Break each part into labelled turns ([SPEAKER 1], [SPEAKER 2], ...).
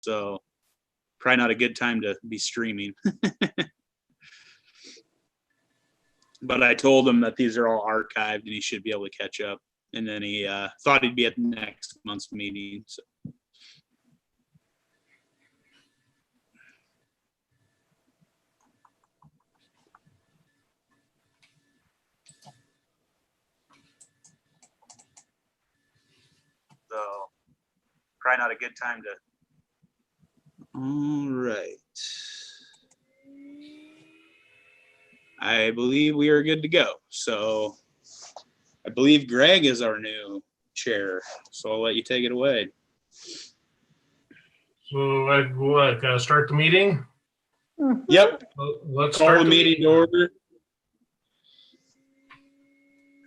[SPEAKER 1] So probably not a good time to be streaming. But I told him that these are all archived and he should be able to catch up. And then he thought he'd be at next month's meeting. So. So probably not a good time to. All right. I believe we are good to go. So I believe Greg is our new chair. So I'll let you take it away.
[SPEAKER 2] So I gotta start the meeting?
[SPEAKER 1] Yep.
[SPEAKER 2] Let's
[SPEAKER 1] Call
[SPEAKER 2] start
[SPEAKER 1] the meeting to order.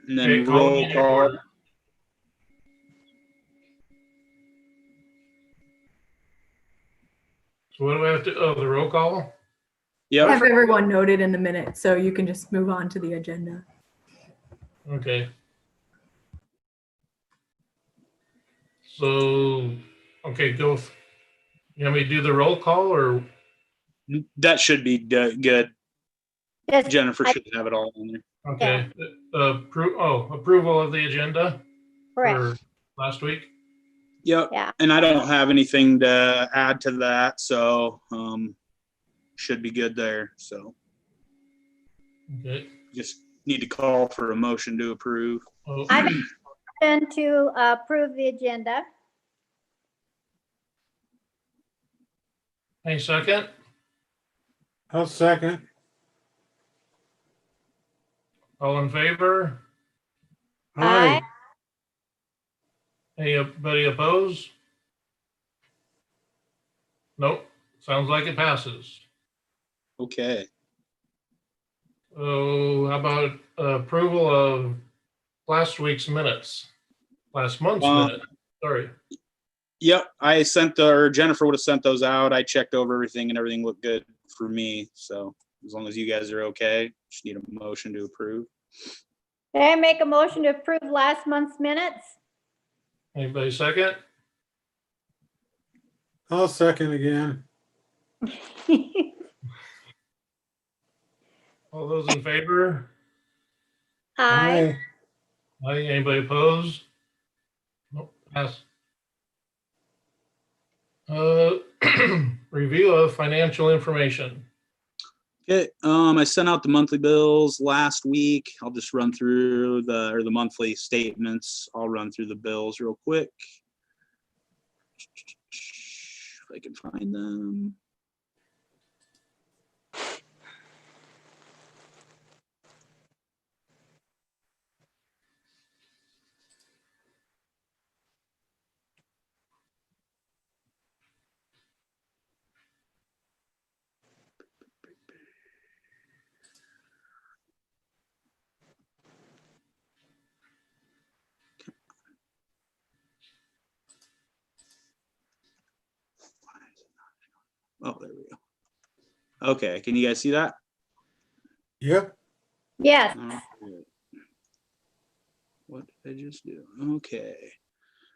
[SPEAKER 1] And then
[SPEAKER 2] Okay,
[SPEAKER 1] roll call.
[SPEAKER 2] So what do we have to, the roll call?
[SPEAKER 1] Yep.
[SPEAKER 3] Have everyone noted in the minute, so you can just move on to the agenda.
[SPEAKER 2] Okay. So, okay, go. You want me to do the roll call or?
[SPEAKER 1] That should be good.
[SPEAKER 4] Yes,
[SPEAKER 1] Jennifer should have it all in there.
[SPEAKER 2] Okay. Approval of the agenda
[SPEAKER 4] correct.
[SPEAKER 2] for last week.
[SPEAKER 1] Yep.
[SPEAKER 4] Yeah.
[SPEAKER 1] And I don't have anything to add to that, so should be good there. So
[SPEAKER 2] Okay.
[SPEAKER 1] just need to call for a motion to approve.
[SPEAKER 2] Oh,
[SPEAKER 4] I make a motion to approve the agenda.
[SPEAKER 2] any second?
[SPEAKER 5] I'll second.
[SPEAKER 2] All in favor?
[SPEAKER 5] Aye.
[SPEAKER 2] Anybody opposed? Nope. Sounds like it passes.
[SPEAKER 1] Okay.
[SPEAKER 2] So how about approval of last week's minutes? Last month's minute, sorry.
[SPEAKER 1] Yep. I sent or Jennifer would have sent those out. I checked over everything and everything looked good for me. So as long as you guys are okay, just need a motion to approve.
[SPEAKER 4] Did I make a motion to approve last month's minutes?
[SPEAKER 2] Anybody second?
[SPEAKER 5] I'll second again.
[SPEAKER 2] All those in favor?
[SPEAKER 4] Aye.
[SPEAKER 2] Aye. Anybody opposed? Nope, pass. Review of financial information.
[SPEAKER 1] Okay. I sent out the monthly bills last week. I'll just run through the monthly statements. I'll run through the bills real quick. If I can find them. Oh, there we go. Okay, can you guys see that?
[SPEAKER 5] Yep.
[SPEAKER 4] Yes.
[SPEAKER 1] What did I just do? Okay.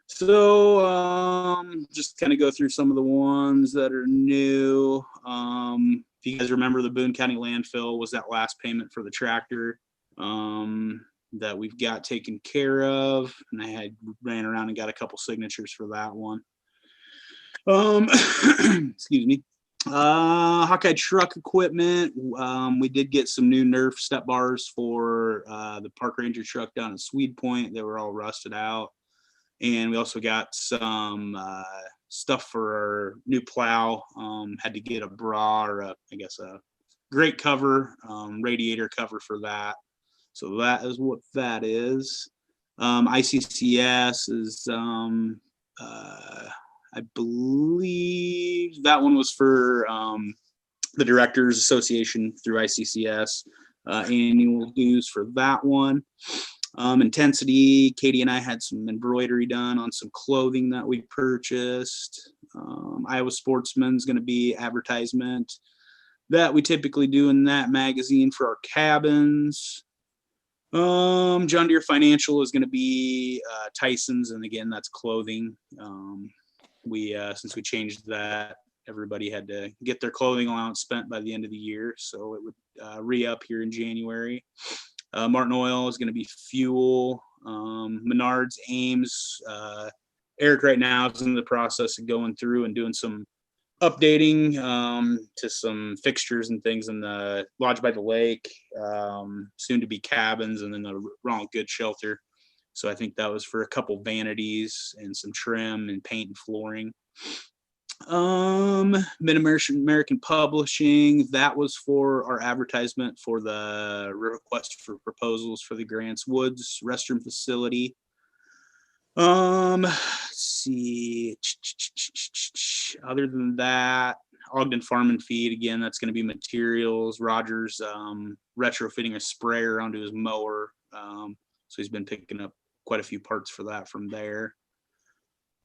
[SPEAKER 1] So just kind of go through some of the ones that are new. If you guys remember, the Boone County landfill was that last payment for the tractor that we've got taken care of. And I had ran around and got a couple signatures for that one. Excuse me. Hawkeye truck equipment. We did get some new Nerf step bars for the park ranger truck down in Swede Point. They were all rusted out. And we also got some stuff for our new plow. Had to get a bra or a grate cover, radiator cover for that. So that is what that is. ICCS is I believe that one was for the Directors Association through ICCS, annual dues for that one. Intensity, Katie and I had some embroidery done on some clothing that we purchased. Iowa Sportsman's going to be advertisement that we typically do in that magazine for our cabins. John Deere Financial is going to be Tyson's, and again, that's clothing. we since we changed that, everybody had to get their clothing allowance spent by the end of the year, so it would re-up here in January. Martin Oil is going to be fuel. Menards, Ames. Eric right now is in the process of going through and doing some updating to some fixtures and things in the Lodge by the Lake, soon to be cabins, and then the Ronald Good shelter. So I think that was for a couple vanities and some trim and paint and flooring. Mid-American Publishing, that was for our advertisement for the request for proposals for the Grants Woods restroom facility. Let's see. Other than that, Ogden Farm and Feed, again, that's going to be materials. Roger's retrofitting a sprayer onto his mower. So he's been picking up quite a few parts for that from there.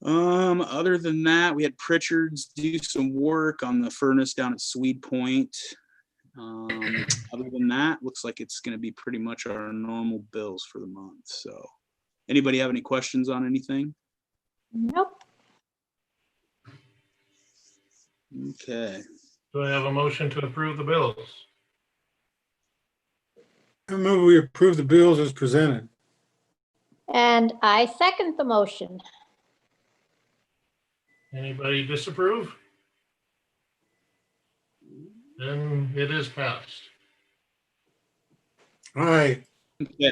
[SPEAKER 1] Other than that, we had Pritchard's do some work on the furnace down at Swede Point. Other than that, looks like it's going to be pretty much our normal bills for the month. So anybody have any questions on anything?
[SPEAKER 4] Nope.
[SPEAKER 1] Okay.
[SPEAKER 2] Do I have a motion to approve the bills?
[SPEAKER 5] I move we approve the bills as presented.
[SPEAKER 4] And I second the motion.
[SPEAKER 2] Anybody disapprove? Then it is passed.
[SPEAKER 5] Aye.
[SPEAKER 1] Yeah.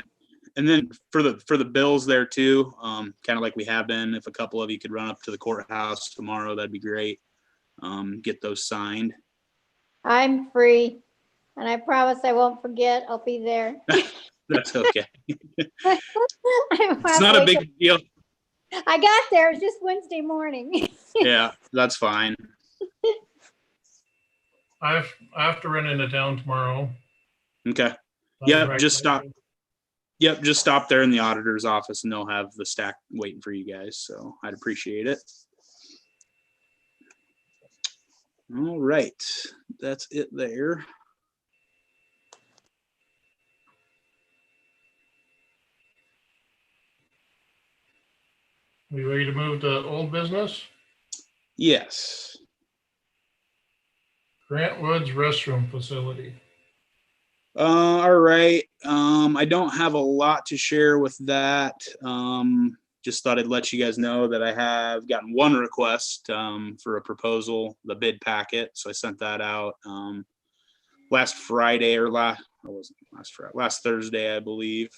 [SPEAKER 1] And then for the bills there too, kind of like we have been, if a couple of you could run up to the courthouse tomorrow, that'd be great. Get those signed.
[SPEAKER 4] I'm free, and I promise I won't forget. I'll be there.
[SPEAKER 1] That's okay.
[SPEAKER 4] It's
[SPEAKER 1] It's not a big deal.
[SPEAKER 4] I got there. It was just Wednesday morning.
[SPEAKER 1] Yeah, that's fine.
[SPEAKER 2] I have to run into town tomorrow.
[SPEAKER 1] Okay. Yep, just stop. Yep, just stop there in the auditor's office and they'll have the stack waiting for you guys. So I'd appreciate it. All right, that's it there.
[SPEAKER 2] We ready to move to old business?
[SPEAKER 1] Yes.
[SPEAKER 2] Grant Woods restroom facility.
[SPEAKER 1] All right. I don't have a lot to share with that. Just thought I'd let you guys know that I have gotten one request for a proposal, the bid packet. So I sent that out last Friday or last Thursday, I believe.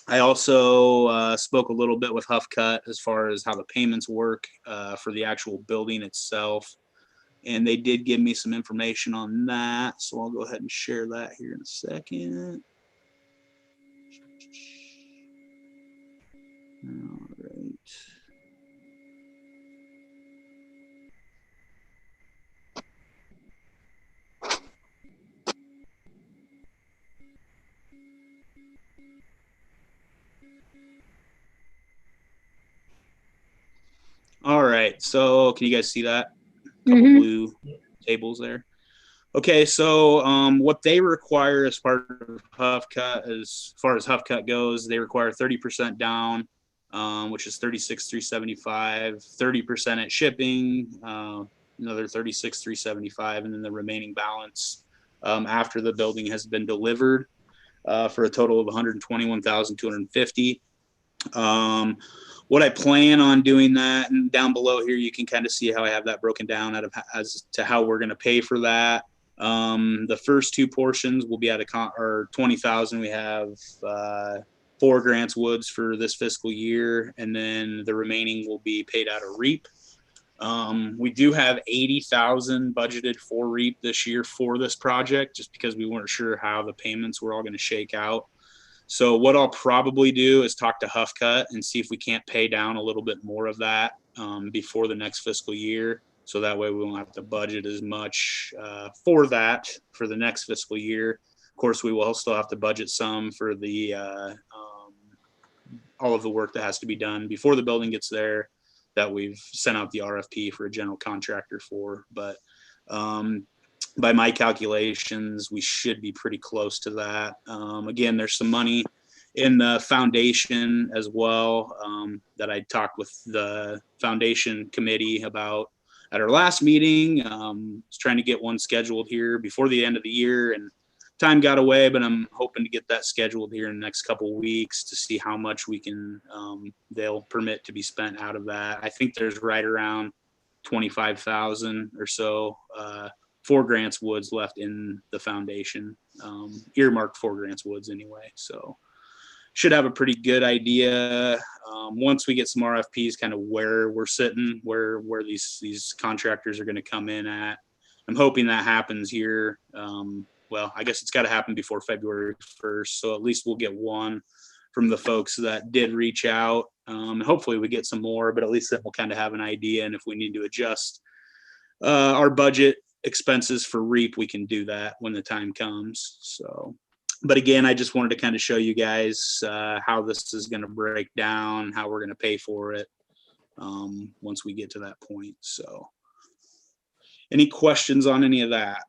[SPEAKER 1] I also spoke a little bit with Huff Cut as far as how the payments work for the actual building itself. And they did give me some information on that. So I'll go ahead and share that here in a second. All right. All right. So can you guys see that? Couple blue tables there. Okay, so what they require as part of Huff Cut, as far as Huff Cut goes, they require 30% down, which is $36,375, 30% at shipping, another $36,375, and then the remaining balance after the building has been delivered for a total of $121,250. What I plan on doing that, and down below here, you can kind of see how I have that broken down as to how we're going to pay for that. The first two portions will be at or 20,000. We have 4 Grants Woods for this fiscal year, and then the remaining will be paid out of REAP. We do have 80,000 budgeted for REAP this year for this project, just because we weren't sure how the payments were all going to shake out. So what I'll probably do is talk to Huff Cut and see if we can't pay down a little bit more of that before the next fiscal year. So that way we won't have to budget as much for that for the next fiscal year. Of course, we will still have to budget some for the all of the work that has to be done before the building gets there that we've sent out the RFP for a general contractor for. But by my calculations, we should be pretty close to that. Again, there's some money in the foundation as well, that I talked with the foundation committee about at our last meeting. Was trying to get one scheduled here before the end of the year, and time got away, but I'm hoping to get that scheduled here in the next couple of weeks to see how much we can, they'll permit to be spent out of that. I think there's right around 25,000 or so, for Grants Woods left in the foundation, earmarked for Grants Woods anyway. So should have a pretty good idea, once we get some RFPs, kind of where we're sitting, where these contractors are going to come in at. I'm hoping that happens here. Well, I guess it's got to happen before February 1st. So at least we'll get one from the folks that did reach out. And hopefully we get some more, but at least then we'll kind of have an idea. And if we need to adjust our budget expenses for REAP, we can do that when the time comes. So, but again, I just wanted to kind of show you guys how this is going to break down, how we're going to pay for it once we get to that point. So any questions on any of that?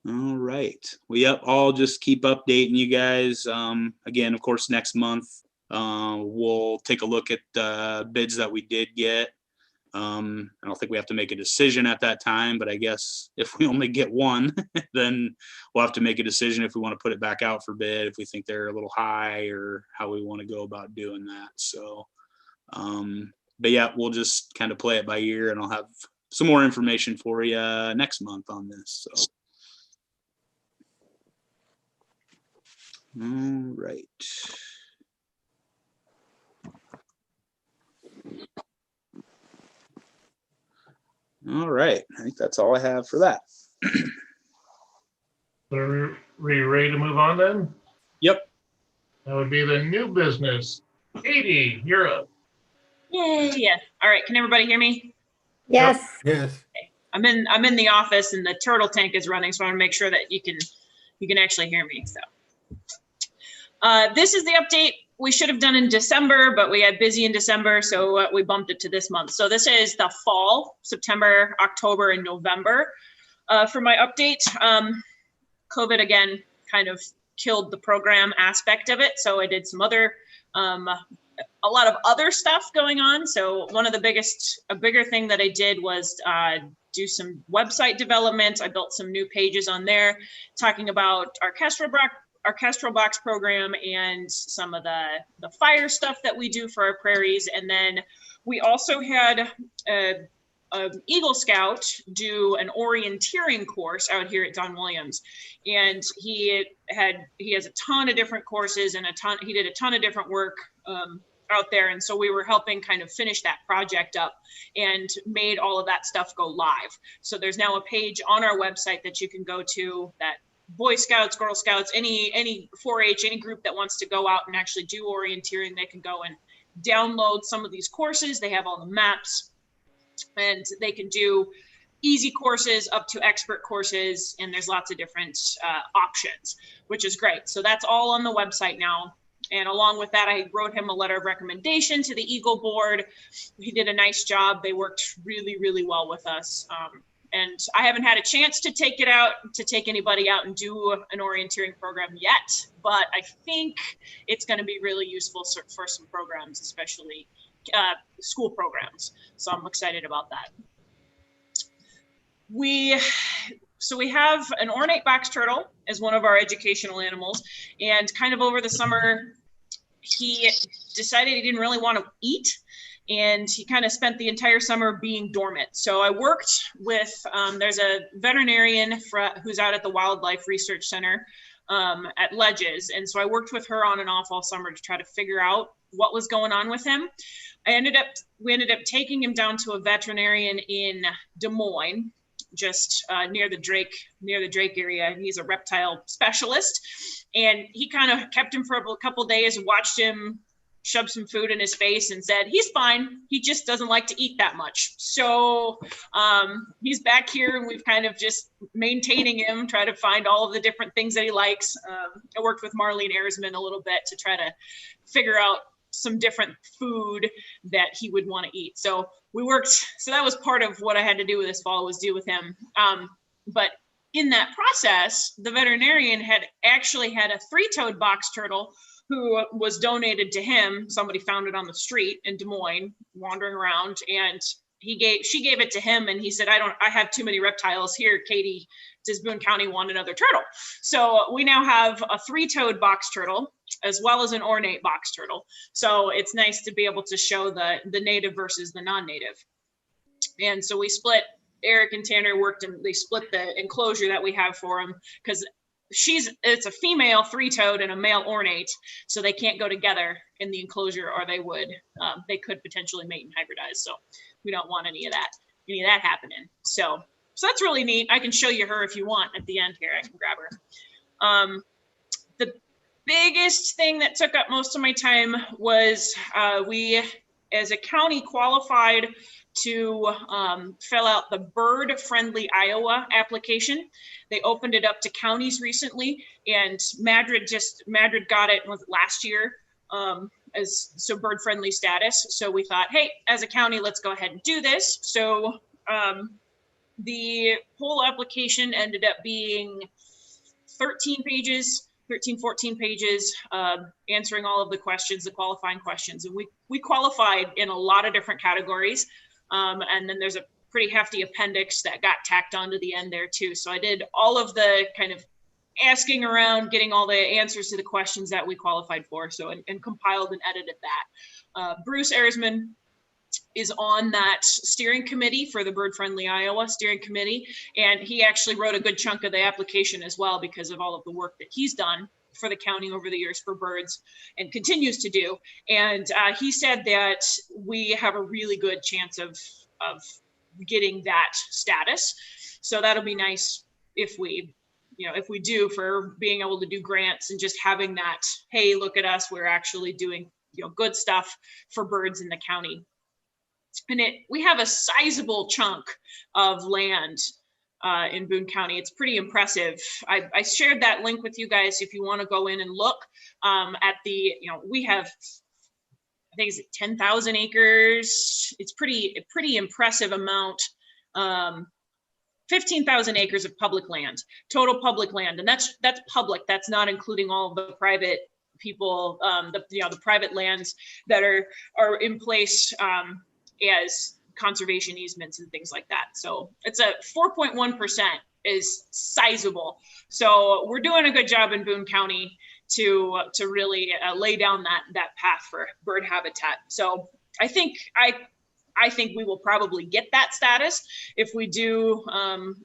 [SPEAKER 1] All right. Well, yep, I'll just keep updating you guys. Again, of course, next month, we'll take a look at the bids that we did get. I don't think we have to make a decision at that time, but I guess if we only get one, then we'll have to make a decision if we want to put it back out for bid, if we think they're a little high, or how we want to go about doing that. So, but yeah, we'll just kind of play it by ear, and I'll have some more information for you next month on this. So. All right. All right. I think that's all I have for that.
[SPEAKER 2] Are we ready to move on then?
[SPEAKER 1] Yep.
[SPEAKER 2] That would be the new business. Katie, you're up.
[SPEAKER 6] Yay, yeah. All right, can everybody hear me?
[SPEAKER 4] Yes,
[SPEAKER 5] Yes.
[SPEAKER 6] I'm in the office and the turtle tank is running, so I want to make sure that you can actually hear me. So this is the update we should have done in December, but we had busy in December, so we bumped it to this month. So this is the fall, September, October, and November. For my update, COVID again kind of killed the program aspect of it. So I did some other, a lot of other stuff going on. So one of the bigger thing that I did was do some website development. I built some new pages on there talking about our Kestrel Box program and some of the fire stuff that we do for our prairies. And then we also had an Eagle Scout do an orienteering course out here at Don Williams. And he has a ton of different courses and he did a ton of different work out there. And so we were helping kind of finish that project up and made all of that stuff go live. So there's now a page on our website that you can go to that Boy Scouts, Girl Scouts, any 4-H, any group that wants to go out and actually do orienteering, they can go and download some of these courses. They have all the maps, and they can do easy courses up to expert courses, and there's lots of different options, which is great. So that's all on the website now. And along with that, I wrote him a letter of recommendation to the Eagle board. He did a nice job. They worked really, really well with us. And I haven't had a chance to take anybody out and do an orienteering program yet, but I think it's going to be really useful for some programs, especially school programs. So I'm excited about that. So we have an ornate box turtle as one of our educational animals, and kind of over the summer, he decided he didn't really want to eat. And he kind of spent the entire summer being dormant. So I worked with, there's a veterinarian who's out at the Wildlife Research Center at Ledges. And so I worked with her on and off all summer to try to figure out what was going on with him. We ended up taking him down to a veterinarian in Des Moines, just near the Drake area. He's a reptile specialist. And he kind of kept him for a couple days, watched him, shoved some food in his face and said, he's fine. He just doesn't like to eat that much. So he's back here and we've kind of just maintaining him, try to find all of the different things that he likes. I worked with Marlene Erisman a little bit to try to figure out some different food that he would want to eat. So we worked, so that was part of what I had to do with this fall, was deal with him. But in that process, the veterinarian had actually had a 3-toed box turtle who was donated to him. Somebody found it on the street in Des Moines, wandering around, and she gave it to him, and he said, I have too many reptiles here, Katie. Does Boone County want another turtle? So we now have a 3-toed box turtle as well as an ornate box turtle. So it's nice to be able to show the native versus the non-native. And so we split, Eric and Tanner worked, and they split the enclosure that we have for him, because it's a female 3-toed and a male ornate, so they can't go together in the enclosure, or they could potentially mate and hybridize. So we don't want any of that happening. So that's really neat. I can show you her if you want at the end here. I can grab her. The biggest thing that took up most of my time was we, as a county, qualified to fill out the Bird Friendly Iowa application. They opened it up to counties recently, and Madrid got it last year so bird friendly status. So we thought, hey, as a county, let's go ahead and do this. So the whole application ended up being 14 pages, answering all of the questions, the qualifying questions. And we qualified in a lot of different categories. And then there's a pretty hefty appendix that got tacked onto the end there too. So I did all of the kind of asking around, getting all the answers to the questions that we qualified for. So, and compiled and edited that. Bruce Erisman is on that steering committee for the Bird Friendly Iowa steering committee. And he actually wrote a good chunk of the application as well, because of all of the work that he's done for the county over the years for birds and continues to do. And he said that we have a really good chance of getting that status. So that'll be nice if we do, for being able to do grants and just having that, hey, look at us, we're actually doing good stuff for birds in the county. And we have a sizable chunk of land in Boone County. It's pretty impressive. I shared that link with you guys if you want to go in and look at we have, I think it's 10,000 acres. It's pretty impressive amount. 15,000 acres of public land, total public land. And that's public. That's not including all of the private people, the private lands that are in place as conservation easements and things like that. So it's a 4.1% is sizable. So we're doing a good job in Boone County to really lay down that path for bird habitat. So I think we will probably get that status. If we do,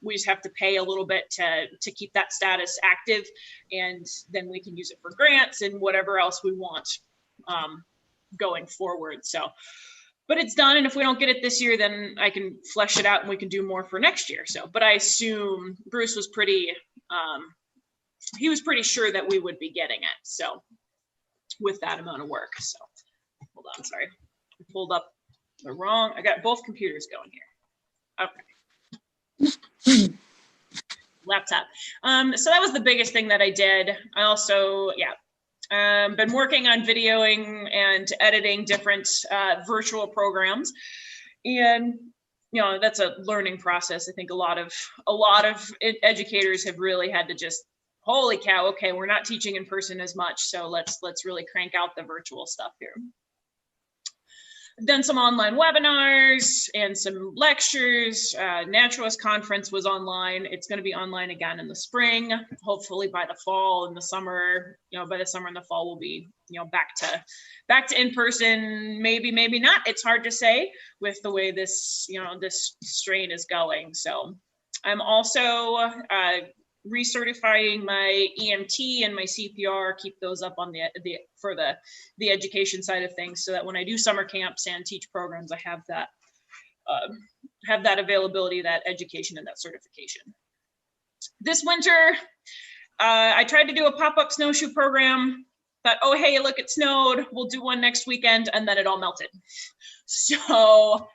[SPEAKER 6] we just have to pay a little bit to keep that status active, and then we can use it for grants and whatever else we want going forward. So, but it's done, and if we don't get it this year, then I can flesh it out and we can do more for next year. So, but I assume Bruce was pretty sure that we would be getting it. So with that amount of work. So hold on, sorry. I pulled up I got both computers going here. Okay. Laptop. So that was the biggest thing that I did. I also, been working on videoing and editing different virtual programs, and that's a learning process. I think a lot of educators have really had to just, holy cow, okay, we're not teaching in person as much, so let's really crank out the virtual stuff here. I've done some online webinars and some lectures. Naturalist conference was online. It's going to be online again in the spring. Hopefully by the fall and the summer, by the summer and the fall, we'll be, back to in person. Maybe not. It's hard to say with the way this, this strain is going. So I'm also recertifying my EMT and my CPR, keep those up on the education side of things, so that when I do summer camps and teach programs, I have that availability, that education, and that certification. This winter, I tried to do a pop-up snowshoe program. Thought, oh hey, look, it snowed. We'll do one next weekend, and then it all melted. So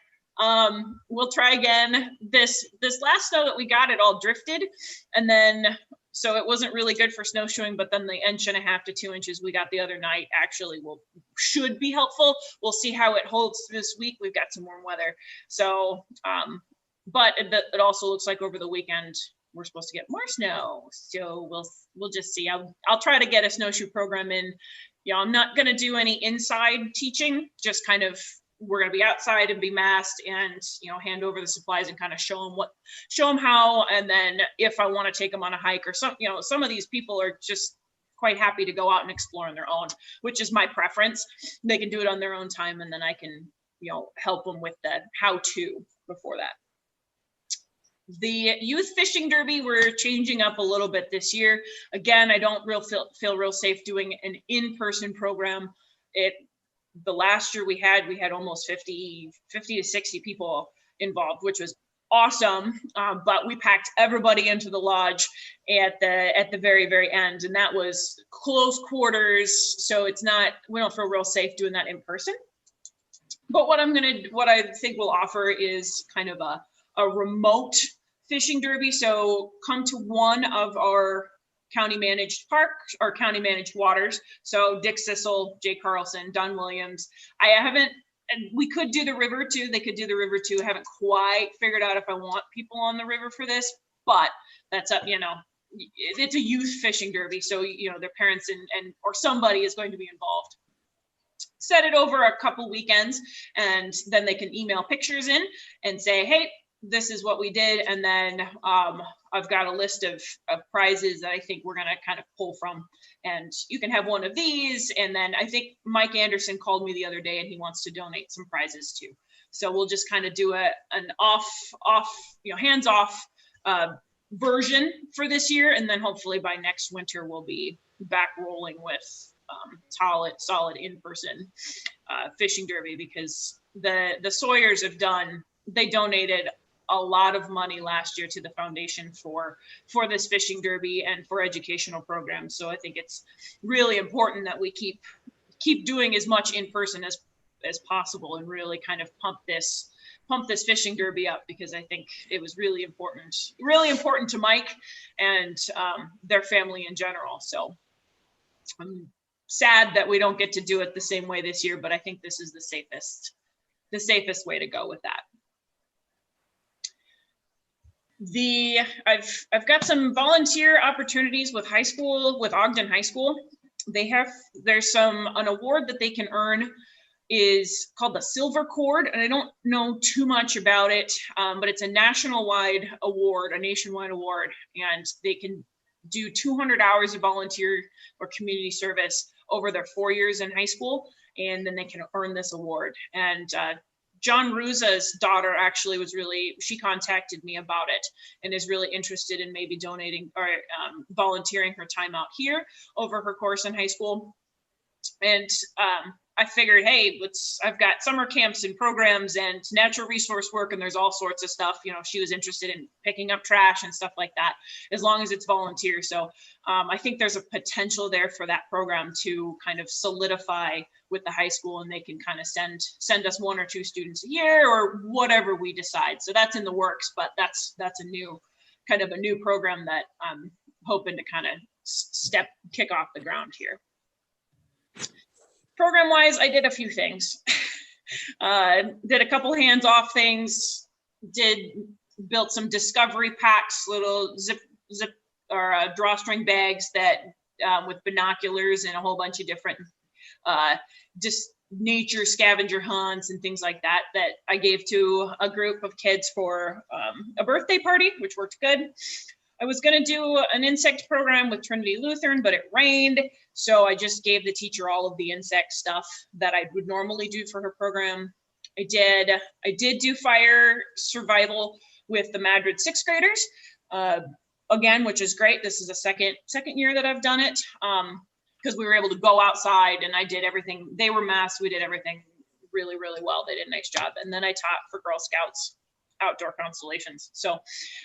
[SPEAKER 6] we'll try again. This last snow that we got, it all drifted, and then So it wasn't really good for snowshoeing, but then the 1.5 to 2 inches we got the other night actually should be helpful. We'll see how it holds this week. We've got some warm weather. So, but it also looks like over the weekend, we're supposed to get more snow. So we'll just see. I'll try to get a snowshoe program in. You know, I'm not going to do any inside teaching, just kind of, we're going to be outside and be masked and, you know, hand over the supplies and kind of show them how. And then if I want to take them on a hike or some, you know, some of these people are just quite happy to go out and explore on their own, which is my preference. They can do it on their own time. And then I can, you know, help them with the how to before that. The youth fishing derby, we're changing up a little bit this year. Again, I don't feel real safe doing an in-person program. The last year we had almost 50 to 60 people involved, which was awesome. But we packed everybody into the lodge at the very, very end. And that was close quarters. So we don't feel real safe doing that in person. But what I think we'll offer is kind of a remote fishing derby. So come to one of our county managed parks or county managed waters. So Dick Sissel, Jay Carlson, Don Williams. And we could do the river too. They could do the river too. I haven't quite figured out if I want people on the river for this, but that's up, you know, it's a youth fishing derby. So, you know, their parents and or somebody is going to be involved. Set it over a couple weekends, and then they can email pictures in and say, hey, this is what we did. And then I've got a list of prizes that I think we're going to kind of pull from. And you can have one of these. And then I think Mike Anderson called me the other day and he wants to donate some prizes too. So we'll just kind of do an off, you know, hands off version for this year. And then hopefully by next winter, we'll be back rolling with solid in-person fishing derby, because the Sawyers they donated a lot of money last year to the foundation for this fishing derby and for educational programs. So I think it's really important that we keep doing as much in person as possible and really kind of pump this fishing derby up, because I think it was really important to Mike and their family in general. So I'm sad that we don't get to do it the same way this year, but I think this is the safest way to go with that. I've got some volunteer opportunities with Ogden High School. There's an award that they can earn is called the Silver Cord, and I don't know too much about it, but it's a nationwide award, and they can do 200 hours of volunteer or community service over their 4 years in high school, and then they can earn this award. And John Ruza's daughter actually she contacted me about it and is really interested in maybe donating or volunteering her time out here over her course in high school. And I figured, hey, I've got summer camps and programs and natural resource work, and there's all sorts of stuff. You know, she was interested in picking up trash and stuff like that, as long as it's volunteer. So I think there's a potential there for that program to kind of solidify with the high school, and they can kind of send us 1 or 2 students a year or whatever we decide. So that's in the works, but that's a new program that I'm hoping to kind of kick off the ground here. Program wise, I did a few things. Did a couple hands-off things, built some discovery packs, little zip or drawstring bags that with binoculars and a whole bunch of different just nature scavenger hunts and things like that I gave to a group of kids for a birthday party, which worked good. I was going to do an insect program with Trinity Lutheran, but it rained. So I just gave the teacher all of the insect stuff that I would normally do for her program. I did do fire survival with the Madrid 6th graders, again, which is great. This is the second year that I've done it, because we were able to go outside and I did everything. They were masked. We did everything really, really well. They did a nice job. And then I taught for Girl Scouts outdoor constellations. So I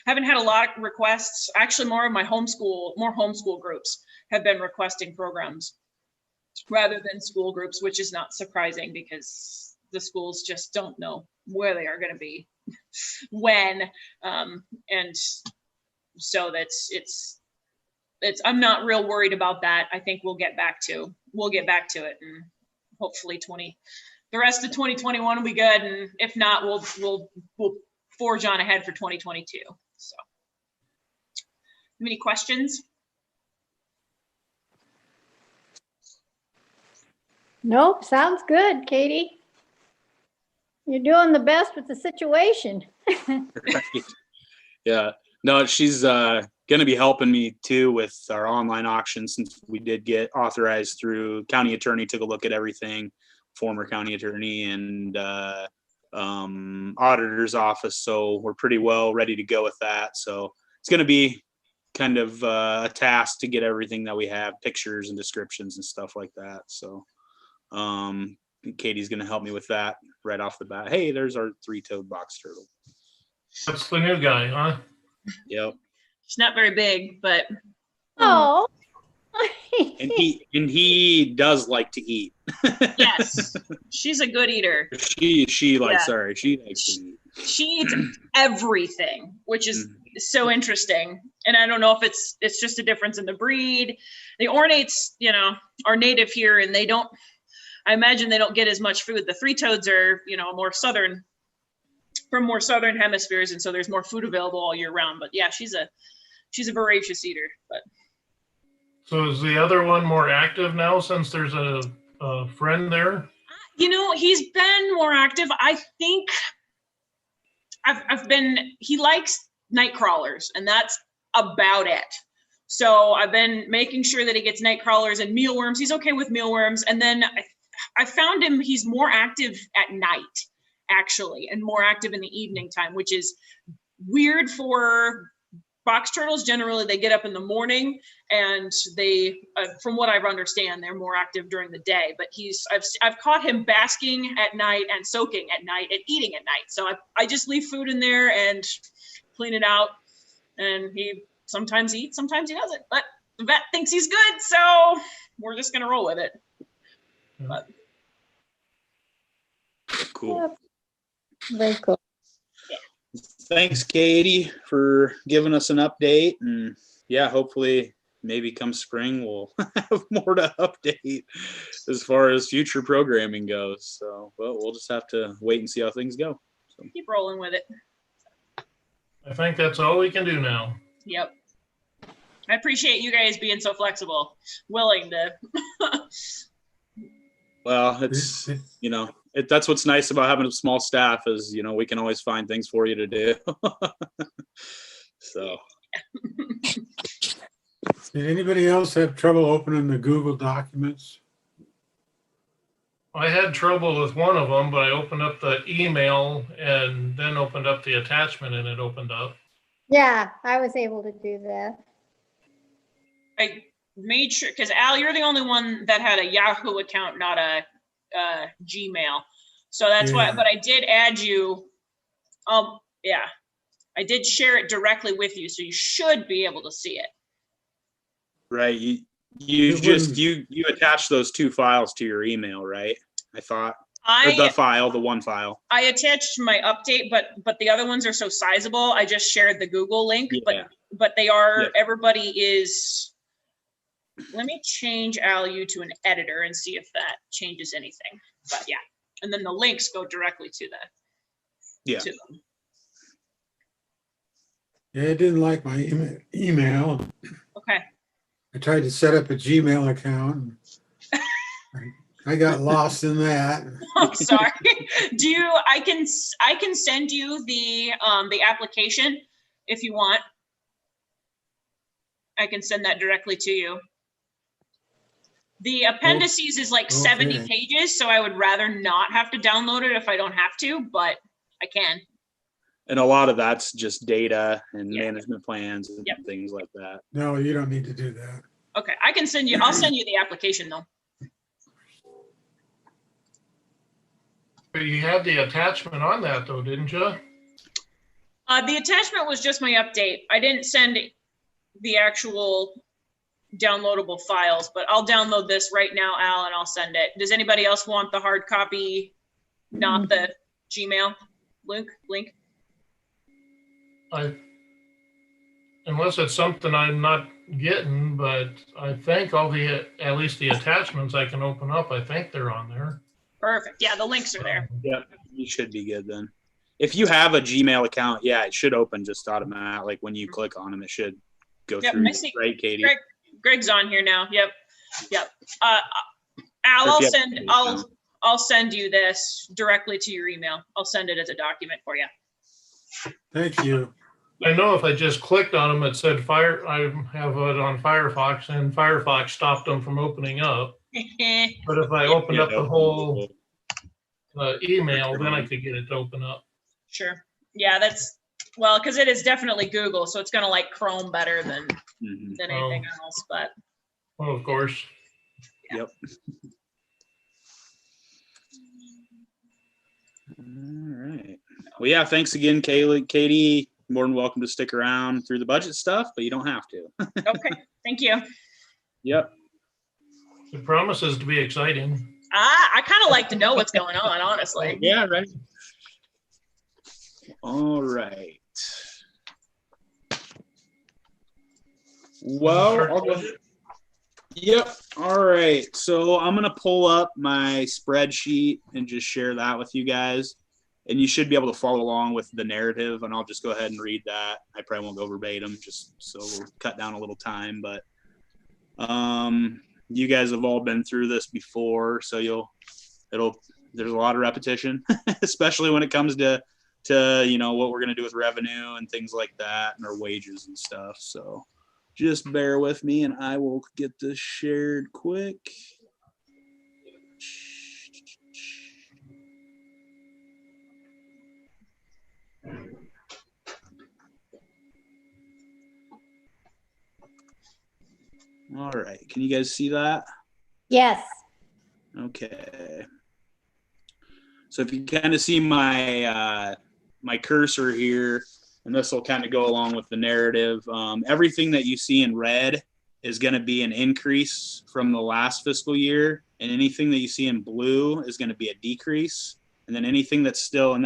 [SPEAKER 6] haven't had a lot of requests. Actually, more homeschool groups have been requesting programs rather than school groups, which is not surprising because the schools just don't know where they are going to be when. And so I'm not real worried about that. I think we'll get back to it, and hopefully the rest of 2021 will be good. And if not, we'll forge on ahead for 2022. So, any questions?
[SPEAKER 4] Nope, sounds good, Katie. You're doing the best with the situation.
[SPEAKER 1] Right. Yeah. No, she's going to be helping me too with our online auction, since we did get authorized through county attorney, took a look at everything, former county attorney, and auditor's office. So we're pretty well ready to go with that. So it's going to be kind of a task to get everything that we have, pictures and descriptions and stuff like that. So Katie's going to help me with that right off the bat. Hey, there's our 3-toed box turtle.
[SPEAKER 2] That's the new guy, huh?
[SPEAKER 1] Yep.
[SPEAKER 6] She's not very big, but
[SPEAKER 4] Oh.
[SPEAKER 1] And he does like to eat.
[SPEAKER 6] yes, she's a good eater.
[SPEAKER 1] She likes,
[SPEAKER 6] Yeah.
[SPEAKER 1] sorry, she likes to eat.
[SPEAKER 6] She eats everything, which is so interesting. And I don't know if it's just a difference in the breed. The ornates, are native here, and I imagine they don't get as much food. The 3-toads are, from more southern hemispheres, and so there's more food available all year round. But yeah, she's a voracious eater. But
[SPEAKER 2] So is the other one more active now since there's a friend there?
[SPEAKER 6] he's been more active. I think he likes night crawlers, and that's about it. So I've been making sure that he gets night crawlers and mealworms. He's okay with mealworms. And then I found he's more active at night, actually, and more active in the evening time, which is weird for box turtles. Generally, they get up in the morning, and they, from what I understand, they're more active during the day. But I've caught him basking at night and soaking at night and eating at night. So I just leave food in there and clean it out, and he sometimes eats, sometimes he doesn't. But the vet thinks he's good, so we're just gonna roll with it. But
[SPEAKER 1] Cool.
[SPEAKER 4] Very cool.
[SPEAKER 1] Thanks, Katie, for giving us an update. And yeah, hopefully maybe come spring we'll have more to update as far as future programming goes. So, well, we'll just have to wait and see how things go. So.
[SPEAKER 6] keep rolling with it.
[SPEAKER 2] I think that's all we can do now.
[SPEAKER 6] Yep. I appreciate you guys being so flexible, willing to.
[SPEAKER 1] Well, it's, that's what's nice about having a small staff is, we can always find things for you to do. So.
[SPEAKER 5] Did anybody else have trouble opening the Google documents?
[SPEAKER 2] I had trouble with one of them, but I opened up the email and then opened up the attachment and it opened up.
[SPEAKER 4] Yeah, I was able to do that.
[SPEAKER 6] I made sure, because Al, you're the only one that had a Yahoo account, not a Gmail. So that's why, but I did add you. Yeah, I did share it directly with you, so you should be able to see it.
[SPEAKER 1] Right. You attach those 2 files to your email, right? I thought. Or the one file.
[SPEAKER 6] I attached my update, but the other ones are so sizable. I just shared the Google link, but they are, everybody is. Let me change you to an editor and see if that changes anything. But yeah, and then the links go directly to to them.
[SPEAKER 5] Yeah, it didn't like my email.
[SPEAKER 6] Okay.
[SPEAKER 5] I tried to set up a Gmail account. I got lost in that.
[SPEAKER 6] I'm sorry. I can send you the application if you want. I can send that directly to you. The appendices is like 70 pages, so I would rather not have to download it if I don't have to, but I can.
[SPEAKER 1] And a lot of that's just data and management plans and things like that.
[SPEAKER 5] No, you don't need to do that.
[SPEAKER 6] Okay, I'll send you the application though.
[SPEAKER 2] But you had the attachment on that though, didn't you?
[SPEAKER 6] The attachment was just my update. I didn't send the actual downloadable files, but I'll download this right now, Al, and I'll send it. Does anybody else want the hard copy, not the Gmail link?
[SPEAKER 2] Unless it's something I'm not getting, but I think all the, at least the attachments I can open up, I think they're on there.
[SPEAKER 6] Perfect. Yeah, the links are there.
[SPEAKER 1] Yep, you should be good then. If you have a Gmail account, yeah, it should open just automatic. Like when you click on them, it should go
[SPEAKER 6] Yep,
[SPEAKER 1] through.
[SPEAKER 6] I see.
[SPEAKER 1] Right, Katie?
[SPEAKER 6] Greg's on here now. Yep. Al,
[SPEAKER 1] Or if you have-
[SPEAKER 6] I'll send you this directly to your email. I'll send it as a document for you.
[SPEAKER 5] Thank you.
[SPEAKER 2] I know if I just clicked on them, it said fire, I have it on Firefox, and Firefox stopped them from opening up. But if I opened up the whole email, then I could get it to open up.
[SPEAKER 6] Sure. Yeah, well, because it is definitely Google, so it's gonna like Chrome better than anything else. But
[SPEAKER 2] Well, of course.
[SPEAKER 1] Yep. All right. Well, yeah, thanks again, Katie. More than welcome to stick around through the budget stuff, but you don't have to.
[SPEAKER 6] okay, thank you.
[SPEAKER 1] Yep.
[SPEAKER 2] It promises to be exciting.
[SPEAKER 6] I kind of like to know what's going on, honestly.
[SPEAKER 1] Yeah, right. All right. Well, I'll go. Yep. All right. So I'm going to pull up my spreadsheet and just share that with you guys. And you should be able to follow along with the narrative, and I'll just go ahead and read that. I probably won't go verbatim, just so we'll cut down a little time. But you guys have all been through this before, so there's a lot of repetition, especially when it comes to what we're going to do with revenue and things like that, and our wages and stuff. So just bear with me, and I will get this shared quick. All right, can you guys see that?
[SPEAKER 4] Yes.
[SPEAKER 1] Okay. So if you kind of see my my cursor here, and this will kind of go along with the narrative, everything that you see in red is going to be an increase from the last fiscal year, and anything that you see in blue is going to be a decrease, and then anything that's still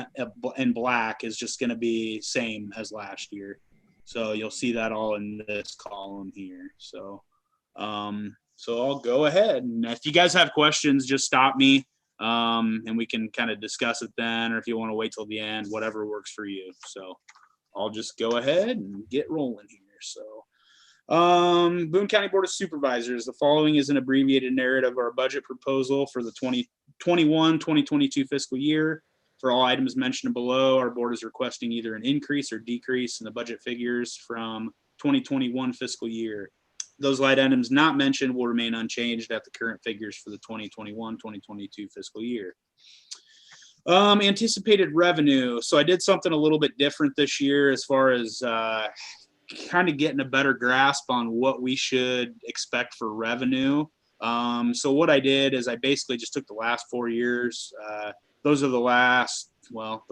[SPEAKER 1] in black is just going to be same as last year. So you'll see that all in this column here. So I'll go ahead, and if you guys have questions, just stop me, and we can kind of discuss it then, or if you want to wait till the end, whatever works for you. So I'll just go ahead and get rolling here. So Boone County Board of Supervisors, the following is an abbreviated narrative of our budget proposal for the 2021-2022 fiscal year. For all items mentioned below, our board is requesting either an increase or decrease in the budget figures from 2021 fiscal year. Those line items not mentioned will remain unchanged at the current figures for the 2021-2022 fiscal year. Anticipated revenue. So I did something a little bit different this year as far as kind of getting a better grasp on what we should expect for revenue. So what I did is I basically just took the last 4 years. Those are the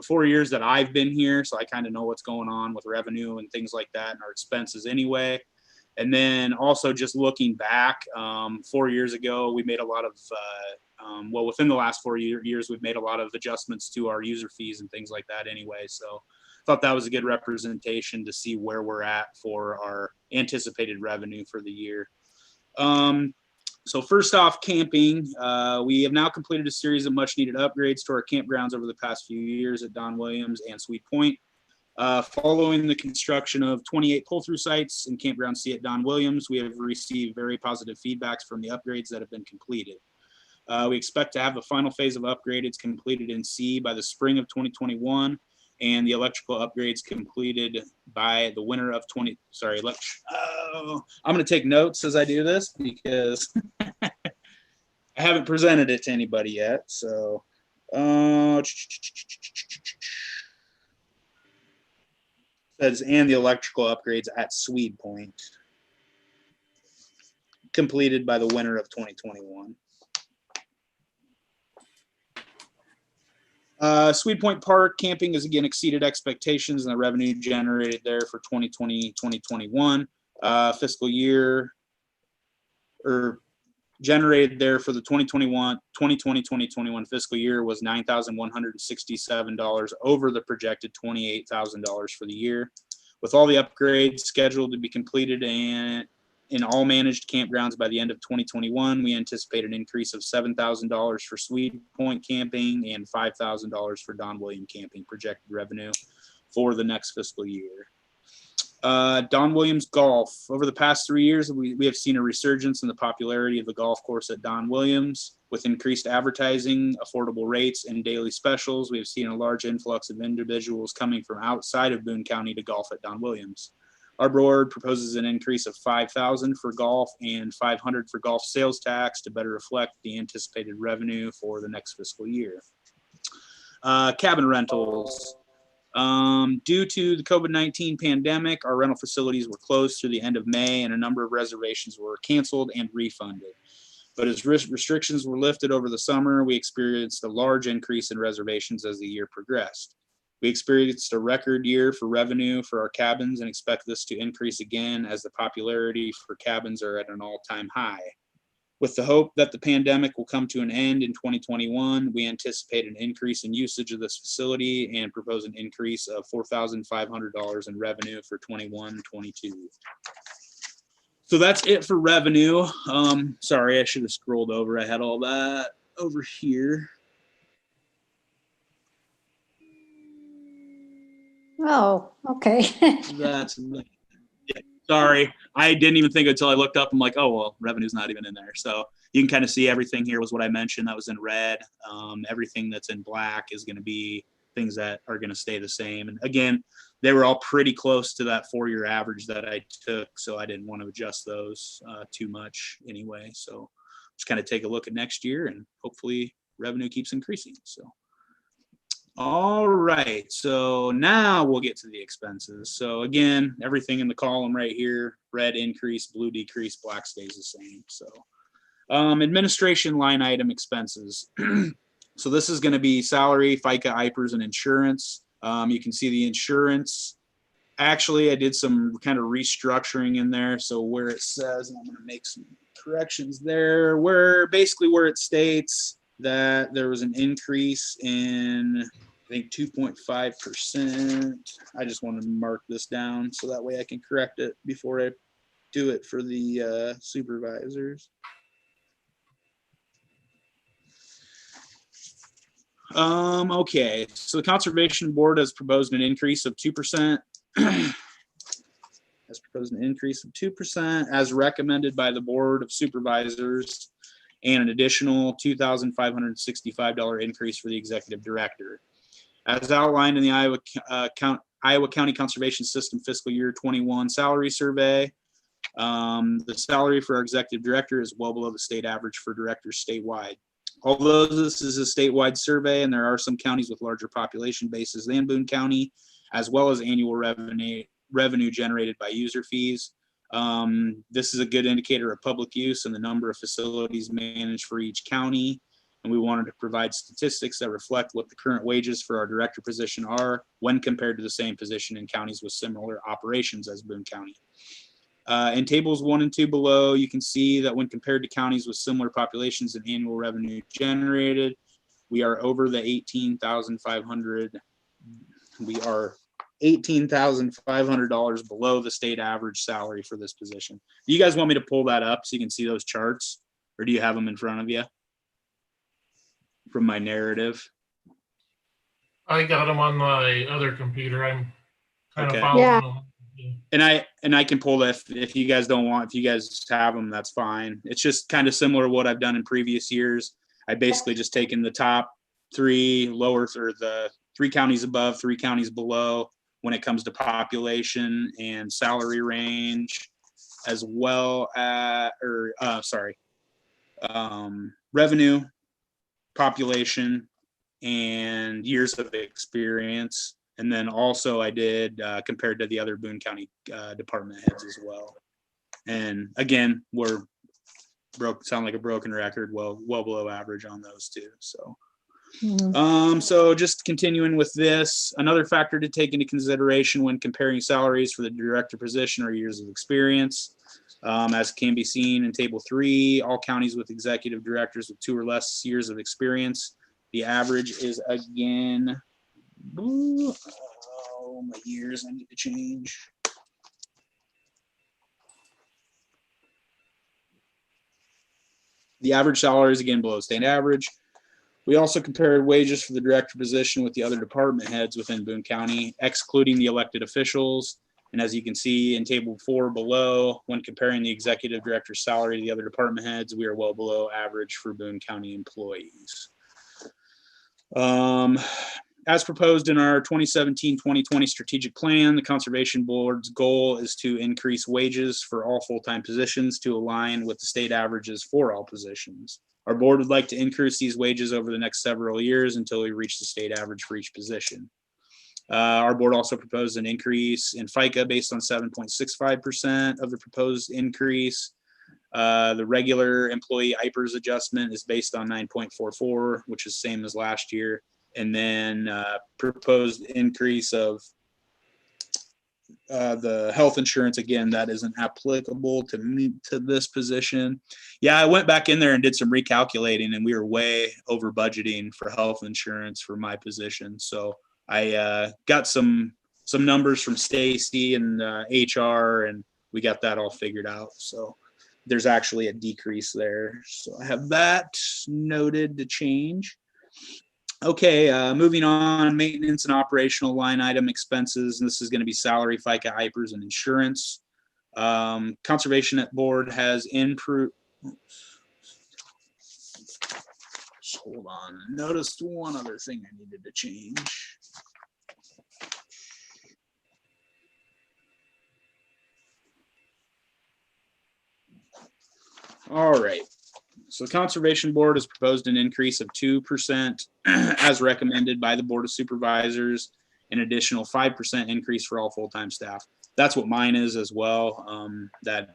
[SPEAKER 1] 4 years that I've been here. So I kind of know what's going on with revenue and things like that and our expenses anyway. And then also just looking back, 4 years ago, we made a lot of, within the last 4 years, we've made a lot of adjustments to our user fees and things like that anyway. So I thought that was a good representation to see where we're at for our anticipated revenue for the year. So first off, camping. We have now completed a series of much needed upgrades to our campgrounds over the past few years at Don Williams and Sweet Point. Following the construction of 28 pull-through sites in Campground C at Don Williams, we have received very positive feedbacks from the upgrades that have been completed. We expect to have the final phase of upgrades completed in C by the spring of 2021, and the electrical upgrades completed by the winter of I'm going to take notes as I do this because I haven't presented it to anybody yet. So, says, and the electrical upgrades at Swede Point completed by the winter of 2021. Swede Point Park camping has again exceeded expectations, and the revenue generated there for 2020-2021 fiscal year, or generated there for the 2020-2021 fiscal year was $9,167 over the projected $28,000 for the year. With all the upgrades scheduled to be completed in all managed campgrounds by the end of 2021. We anticipate an increase of $7,000 for Swede Point camping and $5,000 for Don William camping projected revenue for the next fiscal year. Don Williams Golf. Over the past 3 years, we have seen a resurgence in the popularity of the golf course at Don Williams. With increased advertising, affordable rates, and daily specials, we have seen a large influx of individuals coming from outside of Boone County to golf at Don Williams. Our board proposes an increase of $5,000 for golf and $500 for golf sales tax to better reflect the anticipated revenue for the next fiscal year. Cabin rentals. Due to the COVID-19 pandemic, our rental facilities were closed through the end of May, and a number of reservations were canceled and refunded. But as restrictions were lifted over the summer, we experienced a large increase in reservations as the year progressed. We experienced a record year for revenue for our cabins and expect this to increase again as the popularity for cabins are at an all-time high. With the hope that the pandemic will come to an end in 2021, we anticipate an increase in usage of this facility and propose an increase of $4,500 in revenue for 21-22. So that's it for revenue. Sorry, I should have scrolled over. I had all that over here.
[SPEAKER 4] Oh, okay.
[SPEAKER 1] That's sorry. I didn't even think until I looked up. I'm like, oh, well, revenue's not even in there. So you can kind of see everything here was what I mentioned. That was in red. Everything that's in black is going to be things that are going to stay the same. And again, they were all pretty close to that 4-year average that I took. So I didn't want to adjust those too much anyway. So just kind of take a look at next year and hopefully revenue keeps increasing. So. All right, so now we'll get to the expenses. So again, everything in the column right here, red increase, blue decrease, black stays the same. So administration line item expenses. So this is going to be salary, FICA, IPERS, and insurance. You can see the insurance. Actually, I did some kind of restructuring in there. So where it says, and I'm going to make some corrections there, where it states that there was an increase in, I think, 2.5%. I just wanted to mark this down so that way I can correct it before I do it for the supervisors. Okay, so the Conservation Board has proposed an increase of 2%. Has proposed an increase of 2% as recommended by the Board of Supervisors, and an additional $2,565 increase for the executive director. As outlined in the Iowa County Conservation System fiscal year 21 salary survey, the salary for our executive director is well below the state average for directors statewide. Although this is a statewide survey and there are some counties with larger population bases than Boone County, as well as annual revenue generated by user fees, this is a good indicator of public use and the number of facilities managed for each county. And we wanted to provide statistics that reflect what the current wages for our director position are when compared to the same position in counties with similar operations as Boone County. In tables 1 and 2 below, you can see that when compared to counties with similar populations and annual revenue generated, we are over the 18,500. We are $18,500 below the state average salary for this position. Do you guys want me to pull that up so you can see those charts, or do you have them in front of you from my narrative?
[SPEAKER 2] I got them on my other computer. I'm kind
[SPEAKER 1] Okay.
[SPEAKER 2] of following
[SPEAKER 4] Yeah.
[SPEAKER 2] them.
[SPEAKER 1] And I can pull that if you guys don't want, if you guys have them, that's fine. It's just kind of similar to what I've done in previous years. I basically just taken the top 3 lower, or the 3 counties above, 3 counties below when it comes to population and salary range, as well as, revenue, population, and years of experience. And then also I did compared to the other Boone County department heads as well. And again, we're sound like a broken record, well below average on those two. So, so just continuing with this, another factor to take into consideration when comparing salaries for the director position are years of experience. As can be seen in table 3, all counties with executive directors with 2 or less years of experience. The average is again, oh, my years, I need to change. The average salary is again below state average. We also compared wages for the director position with the other department heads within Boone County, excluding the elected officials. And as you can see in table 4 below, when comparing the executive director's salary to the other department heads, we are well below average for Boone County employees. As proposed in our 2017-2020 strategic plan, the Conservation Board's goal is to increase wages for all full-time positions to align with the state averages for all positions. Our board would like to increase these wages over the next several years until we reach the state average for each position. Our board also proposed an increase in FICA based on 7.65% of the proposed increase. The regular employee IPERS adjustment is based on 9.44, which is same as last year. And then proposed increase of the health insurance, again, that isn't applicable to me, to this position. Yeah, I went back in there and did some recalculating, and we were way over budgeting for health insurance for my position. So I got some numbers from Stacy and HR, and we got that all figured out. So there's actually a decrease there. So I have that noted to change. Okay, moving on, maintenance and operational line item expenses. And this is going to be salary, FICA, IPERS, and insurance. Conservation Board has improved. Hold on. Noticed one other thing I needed to change. All right. So the Conservation Board has proposed an increase of 2% as recommended by the Board of Supervisors, an additional 5% increase for all full-time staff. That's what mine is as well, that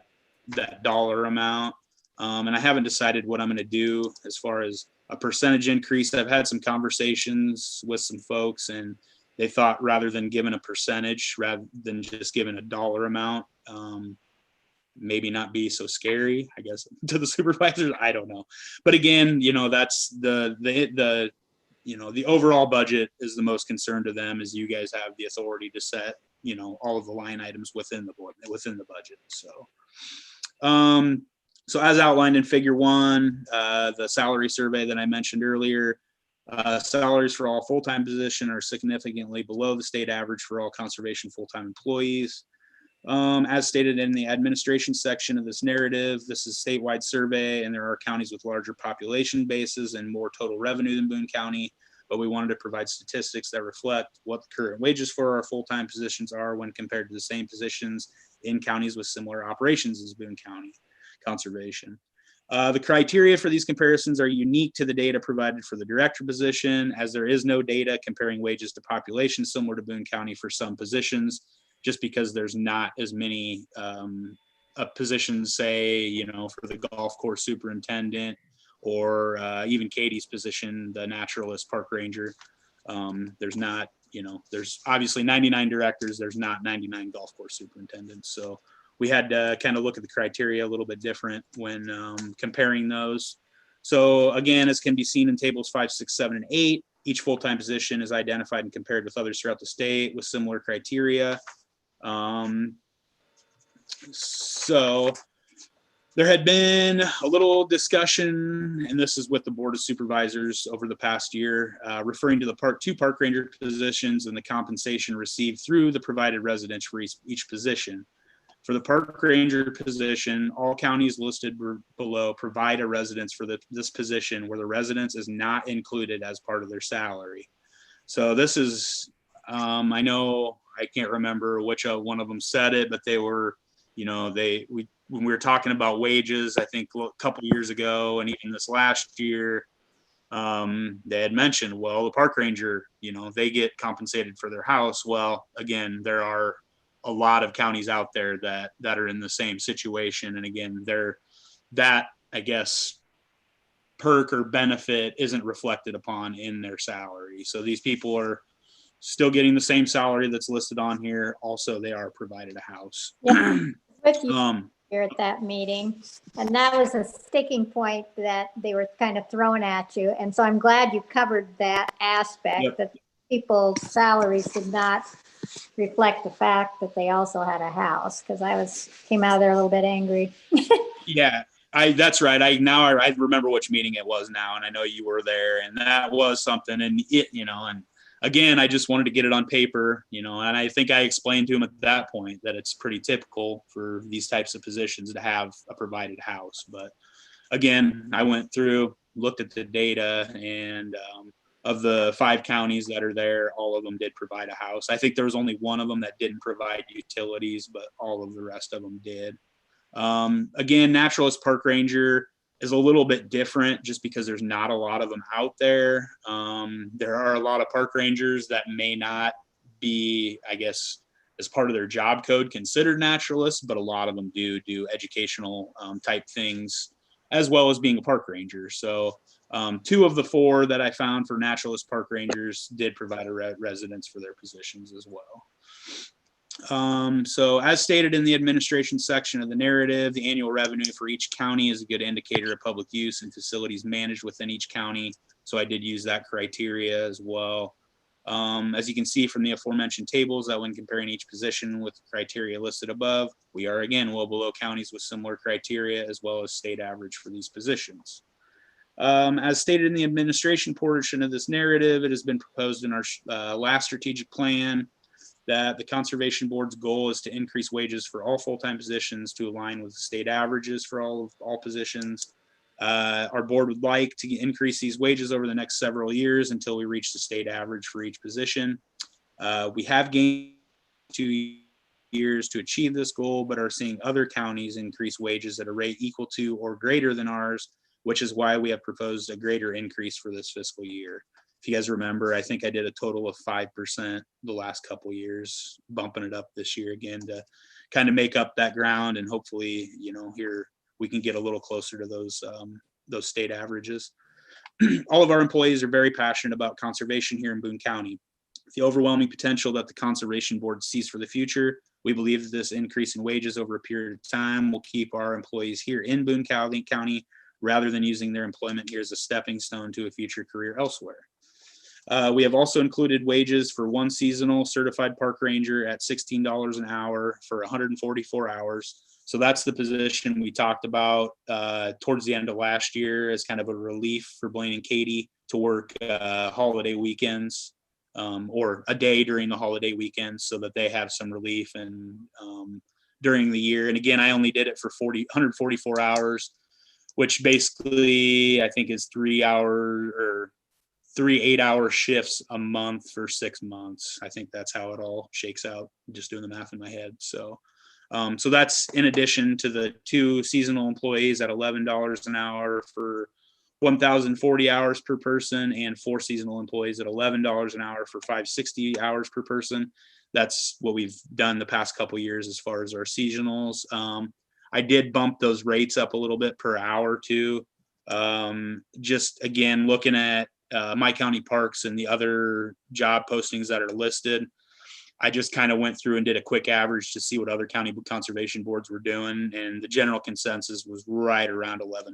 [SPEAKER 1] dollar amount. And I haven't decided what I'm going to do as far as a percentage increase. I've had some conversations with some folks, and they thought rather than giving a percentage, rather than just giving a dollar amount, maybe not be so scary, I guess, to the supervisors. I don't know. But again, you know, that's the you know, the overall budget is the most concern to them, as you guys have the authority to set, you know, all of the line items within the board, within the budget. So, so as outlined in figure 1, the salary survey that I mentioned earlier, salaries for all full-time position are significantly below the state average for all conservation full-time employees. As stated in the administration section of this narrative, this is a statewide survey, and there are counties with larger population bases and more total revenue than Boone County, but we wanted to provide statistics that reflect what the current wages for our full-time positions are when compared to the same positions in counties with similar operations as Boone County Conservation. The criteria for these comparisons are unique to the data provided for the director position, as there is no data comparing wages to population similar to Boone County for some positions, just because there's not as many positions, say, you know, for the golf course superintendent, or even Katie's position, the naturalist park ranger. There's not, you know, there's obviously 99 directors, there's not 99 golf course superintendents. So we had to kind of look at the criteria a little bit different when comparing those. So again, as can be seen in tables 5, 6, 7, and 8, each full-time position is identified and compared with others throughout the state with similar criteria. So there had been a little discussion, and this is with the Board of Supervisors over the past year, referring to the two park ranger positions and the compensation received through the provided residence for each position. For the park ranger position, all counties listed below provide a residence for this position where the residence is not included as part of their salary. So this is, I know, I can't remember which one of them said it, but they were, you know, when we were talking about wages, I think a couple of years ago, and even this last year, they had mentioned, well, the park ranger, you know, they get compensated for their house. Well, again, there are a lot of counties out there that are in the same situation. And again, that, I guess, perk or benefit isn't reflected upon in their salary. So these people are still getting the same salary that's listed on here. Also, they are provided a house.
[SPEAKER 4] Yeah, with you here at that meeting, and that was a sticking point that they were kind of throwing at you. And so I'm glad you covered that aspect,
[SPEAKER 1] Yep.
[SPEAKER 4] that people's salaries did not reflect the fact that they also had a house, because I came out of there a little bit angry.
[SPEAKER 1] Yeah. That's right. I remember which meeting it was now, and I know you were there, and that was something. And and again, I just wanted to get it on paper, and I think I explained to him at that point that it's pretty typical for these types of positions to have a provided house. But again, I went through, looked at the data, and of the 5 counties that are there, all of them did provide a house. I think there was only one of them that didn't provide utilities, but all of the rest of them did. Again, naturalist park ranger is a little bit different just because there's not a lot of them out there. There are a lot of park rangers that may not be, I guess, as part of their job code considered naturalists, but a lot of them do educational type things as well as being a park ranger. So 2 of the 4 that I found for naturalist park rangers did provide a residence for their positions as well. So as stated in the administration section of the narrative, the annual revenue for each county is a good indicator of public use and facilities managed within each county. So I did use that criteria as well. As you can see from the aforementioned tables, that when comparing each position with the criteria listed above, we are again well below counties with similar criteria as well as state average for these positions. As stated in the administration portion of this narrative, it has been proposed in our last strategic plan that the Conservation Board's goal is to increase wages for all full-time positions to align with the state averages for all positions. Our board would like to increase these wages over the next several years until we reach the state average for each position. We have gained 2 years to achieve this goal, but are seeing other counties increase wages at a rate equal to or greater than ours, which is why we have proposed a greater increase for this fiscal year. If you guys remember, I think I did a total of 5% the last couple of years, bumping it up this year again to kind of make up that ground, and hopefully, here we can get a little closer to those state averages. All of our employees are very passionate about conservation here in Boone County. The overwhelming potential that the Conservation Board sees for the future, we believe that this increase in wages over a period of time will keep our employees here in Boone County rather than using their employment here as a stepping stone to a future career elsewhere. We have also included wages for 1 seasonal certified park ranger at $16 an hour for 144 hours. So that's the position we talked about towards the end of last year as kind of a relief for Blaine and Katie to work holiday weekends or a day during the holiday weekends so that they have some relief and during the year. And again, I only did it for 144 hours, which basically I think is 3 8-hour shifts a month for 6 months. I think that's how it all shakes out, just doing the math in my head. So that's in addition to the 2 seasonal employees at $11 an hour for 1,040 hours per person and 4 seasonal employees at $11 an hour for 560 hours per person. That's what we've done the past couple of years as far as our seasonals. I did bump those rates up a little bit per hour too. Just again, looking at my county parks and the other job postings that are listed, I just kind of went through and did a quick average to see what other county conservation boards were doing, and the general consensus was right around $11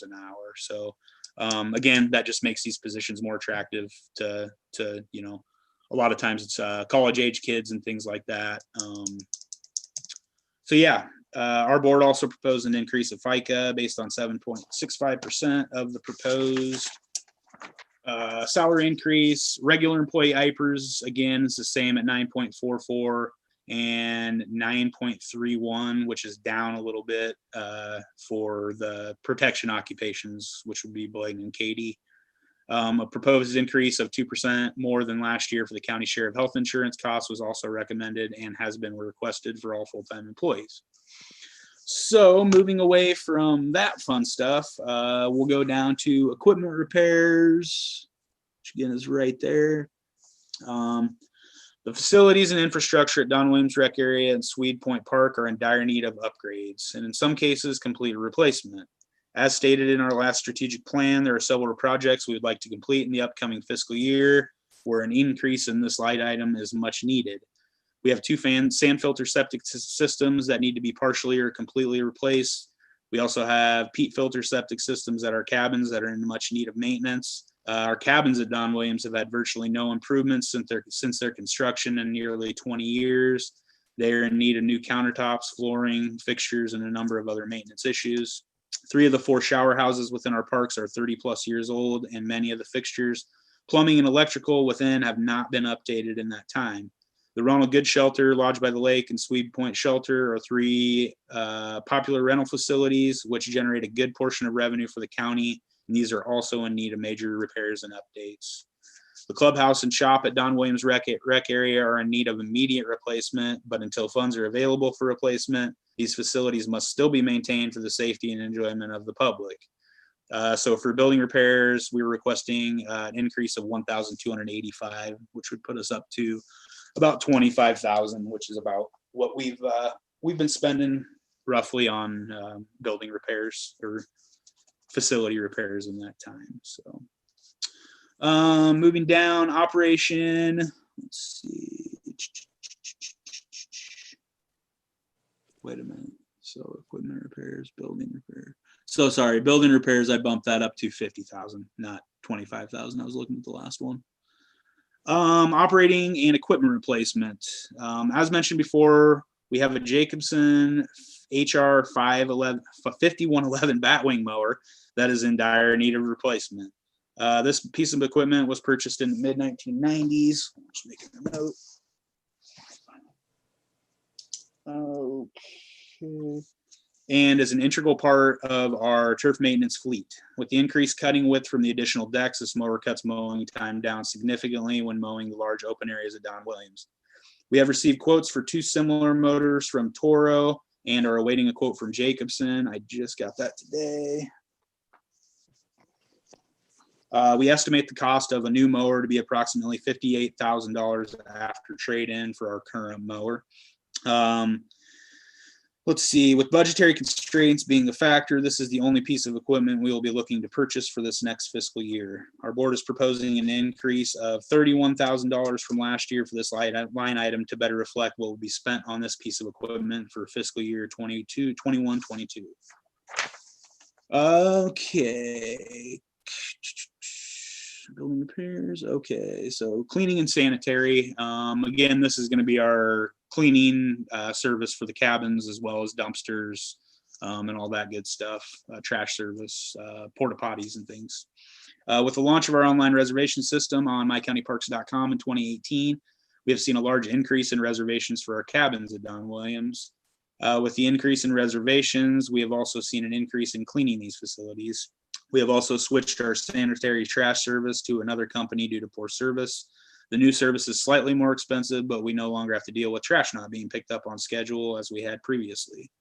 [SPEAKER 1] an hour. So again, that just makes these positions more attractive to a lot of times it's college age kids and things like that. So yeah, our board also proposed an increase of FICA based on 7.65% of the proposed salary increase. Regular employee IPERS, again, is the same at 9.44 and 9.31, which is down a little bit for the protection occupations, which would be Blaine and Katie. A proposed increase of 2% more than last year for the county share of health insurance costs was also recommended and has been requested for all full-time employees. So moving away from that fun stuff, we'll go down to equipment repairs, which again is right there. The facilities and infrastructure at Don Williams Rec Area and Swede Point Park are in dire need of upgrades, and in some cases, complete replacement. As stated in our last strategic plan, there are several projects we would like to complete in the upcoming fiscal year, where an increase in this line item is much needed. We have 2 sand filter septic systems that need to be partially or completely replaced. We also have peat filter septic systems at our cabins that are in much need of maintenance. Our cabins at Don Williams have had virtually no improvements since their construction in nearly 20 years. They're in need of new countertops, flooring, fixtures, and a number of other maintenance issues. 3 of the 4 shower houses within our parks are 30+ years old, and many of the fixtures, plumbing and electrical within have not been updated in that time. The Ronald Good Shelter, Lodge by the Lake, and Swede Point Shelter are 3 popular rental facilities, which generate a good portion of revenue for the county, and these are also in need of major repairs and updates. The clubhouse and shop at Don Williams Rec area are in need of immediate replacement, but until funds are available for replacement, these facilities must still be maintained for the safety and enjoyment of the public. So for building repairs, we were requesting an increase of $1,285, which would put us up to about $25,000, which is about what we've been spending roughly on building repairs or facility repairs in that time. So moving down, operation. Let's see. Wait a minute. So equipment repairs, building repair. So sorry, building repairs, I bumped that up to 50,000, not 25,000. I was looking at the last one. Operating and equipment replacement. As mentioned before, we have a Jacobson HR 5111 batwing mower that is in dire need of replacement. This piece of equipment was purchased in the mid-1990s. Just making a note. Okay. And is an integral part of our turf maintenance fleet. With the increased cutting width from the additional decks, this mower cuts mowing time down significantly when mowing the large open areas of Don Williams. We have received quotes for 2 similar motors from Toro and are awaiting a quote from Jacobson. I just got that today. We estimate the cost of a new mower to be approximately $58,000 after trade-in for our current mower. Let's see, with budgetary constraints being a factor, this is the only piece of equipment we will be looking to purchase for this next fiscal year. Our board is proposing an increase of $31,000 from last year for this line item to better reflect what will be spent on this piece of equipment for fiscal year 21, 22. Okay. Building repairs. Okay, so cleaning and sanitary. Again, this is going to be our cleaning service for the cabins, as well as dumpsters and all that good stuff, trash service, porta potties and things. With the launch of our online reservation system on mycountyparks.com in 2018, we have seen a large increase in reservations for our cabins at Don Williams. With the increase in reservations, we have also seen an increase in cleaning these facilities. We have also switched our sanitary trash service to another company due to poor service. The new service is slightly more expensive, but we no longer have to deal with trash not being picked up on schedule as we had previously.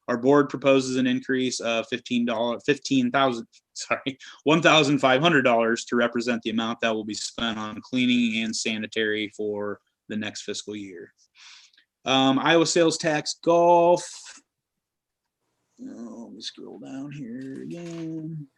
[SPEAKER 1] Our board proposes an increase of $1,500 to represent the amount that will be spent on cleaning and sanitary for the next fiscal year. Iowa sales tax golf. Oh, let me scroll down here again.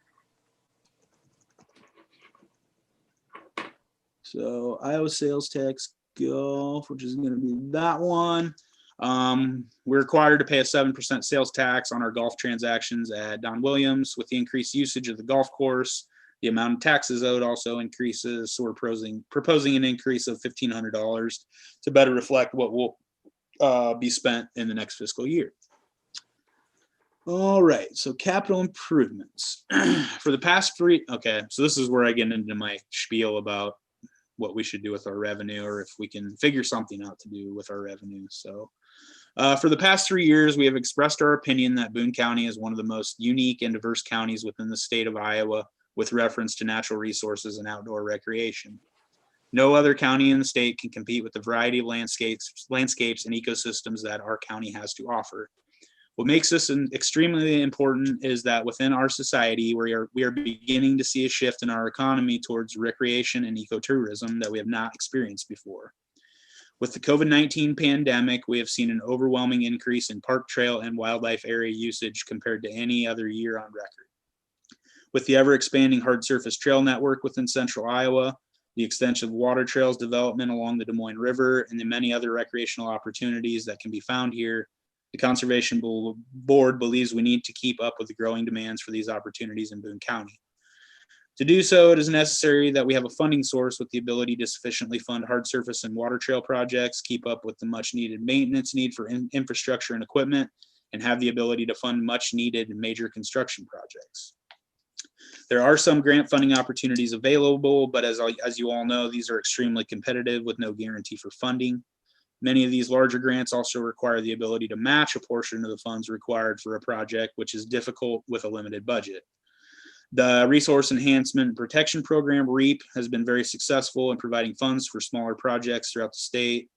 [SPEAKER 1] So Iowa sales tax golf, which is going to be that one. We're required to pay a 7% sales tax on our golf transactions at Don Williams. With the increased usage of the golf course, the amount of taxes owed also increases. So we're proposing an increase of $1,500 to better reflect what will be spent in the next fiscal year. All right, so capital improvements. For the past 3, okay, so this is where I get into my spiel about what we should do with our revenue, or if we can figure something out to do with our revenue. So for the past 3 years, we have expressed our opinion that Boone County is one of the most unique and diverse counties within the state of Iowa with reference to natural resources and outdoor recreation. No other county in the state can compete with the variety of landscapes and ecosystems that our county has to offer. What makes this extremely important is that within our society, we are beginning to see a shift in our economy towards recreation and ecotourism that we have not experienced before. With the COVID-19 pandemic, we have seen an overwhelming increase in park, trail, and wildlife area usage compared to any other year on record. With the ever-expanding hard surface trail network within central Iowa, the extensive water trails development along the Des Moines River, and the many other recreational opportunities that can be found here, the Conservation Board believes we need to keep up with the growing demands for these opportunities in Boone County. To do so, it is necessary that we have a funding source with the ability to sufficiently fund hard surface and water trail projects, keep up with the much needed maintenance need for infrastructure and equipment, and have the ability to fund much needed major construction projects. There are some grant funding opportunities available, but as you all know, these are extremely competitive with no guarantee for funding. Many of these larger grants also require the ability to match a portion of the funds required for a project, which is difficult with a limited budget. The Resource Enhancement and Protection Program, REAP, has been very successful in providing funds for smaller projects throughout the state,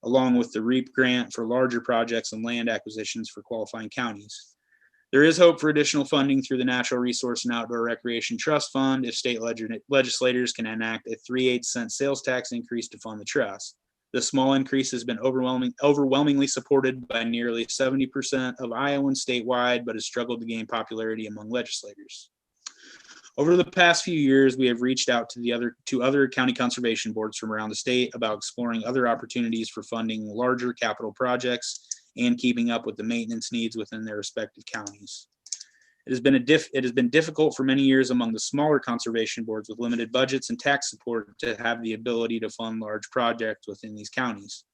[SPEAKER 1] along with the REAP grant for larger projects and land acquisitions for qualifying counties. There is hope for additional funding through the Natural Resource and Outdoor Recreation Trust Fund if state legislators can enact a 3/8 sales tax increase to fund the trust. This small increase has been overwhelmingly supported by nearly 70% of Iowans statewide, but has struggled to gain popularity among legislators. Over the past few years, we have reached out to other county conservation boards from around the state about exploring other opportunities for funding larger capital projects and keeping up with the maintenance needs within their respective counties. It has been difficult for many years among the smaller conservation boards with limited budgets and tax support to have the ability to fund large projects within these counties.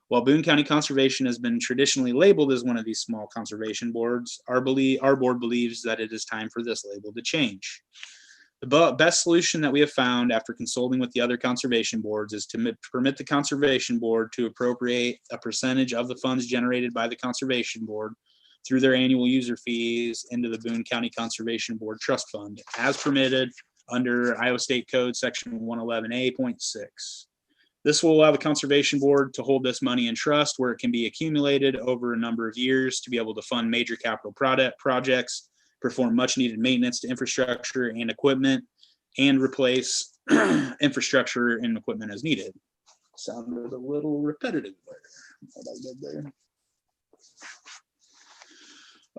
[SPEAKER 1] While Boone County Conservation has been traditionally labeled as one of these small conservation boards, our board believes that it is time for this label to change. The best solution that we have found after consulting with the other conservation boards is to permit the conservation board to appropriate a percentage of the funds generated by the conservation board through their annual user fees into the Boone County Conservation Board Trust Fund, as permitted under Iowa State Code Section 111A.6. This will allow the Conservation Board to hold this money in trust where it can be accumulated over a number of years to be able to fund major capital projects, perform much needed maintenance to infrastructure and equipment, and replace infrastructure and equipment as needed. Sounded a little repetitive there.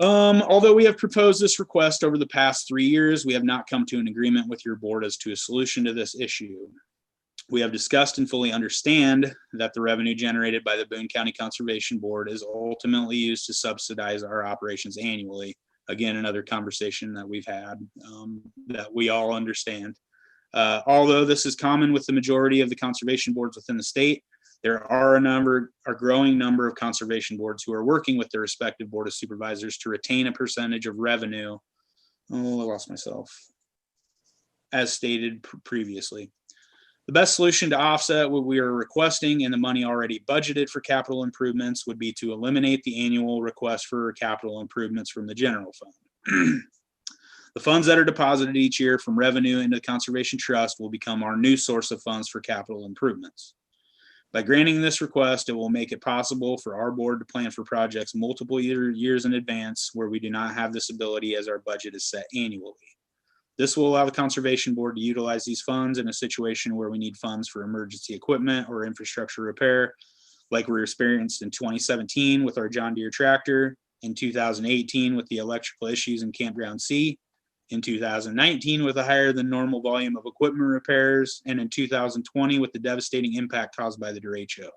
[SPEAKER 1] Although we have proposed this request over the past 3 years, we have not come to an agreement with your board as to a solution to this issue. We have discussed and fully understand that the revenue generated by the Boone County Conservation Board is ultimately used to subsidize our operations annually. Again, another conversation that we've had that we all understand. Although this is common with the majority of the conservation boards within the state, there are a growing number of conservation boards who are working with their respective board of supervisors to retain a percentage of revenue. Oh, I lost myself. As stated previously. The best solution to offset what we are requesting and the money already budgeted for capital improvements would be to eliminate the annual request for capital improvements from the general fund. The funds that are deposited each year from revenue into the Conservation Trust will become our new source of funds for capital improvements. By granting this request, it will make it possible for our board to plan for projects multiple years in advance where we do not have this ability as our budget is set annually. This will allow the Conservation Board to utilize these funds in a situation where we need funds for emergency equipment or infrastructure repair, like we experienced in 2017 with our John Deere tractor, in 2018 with the electrical issues in Campground C, in 2019 with a higher than normal volume of equipment repairs, and in 2020 with the devastating impact caused by the derecho.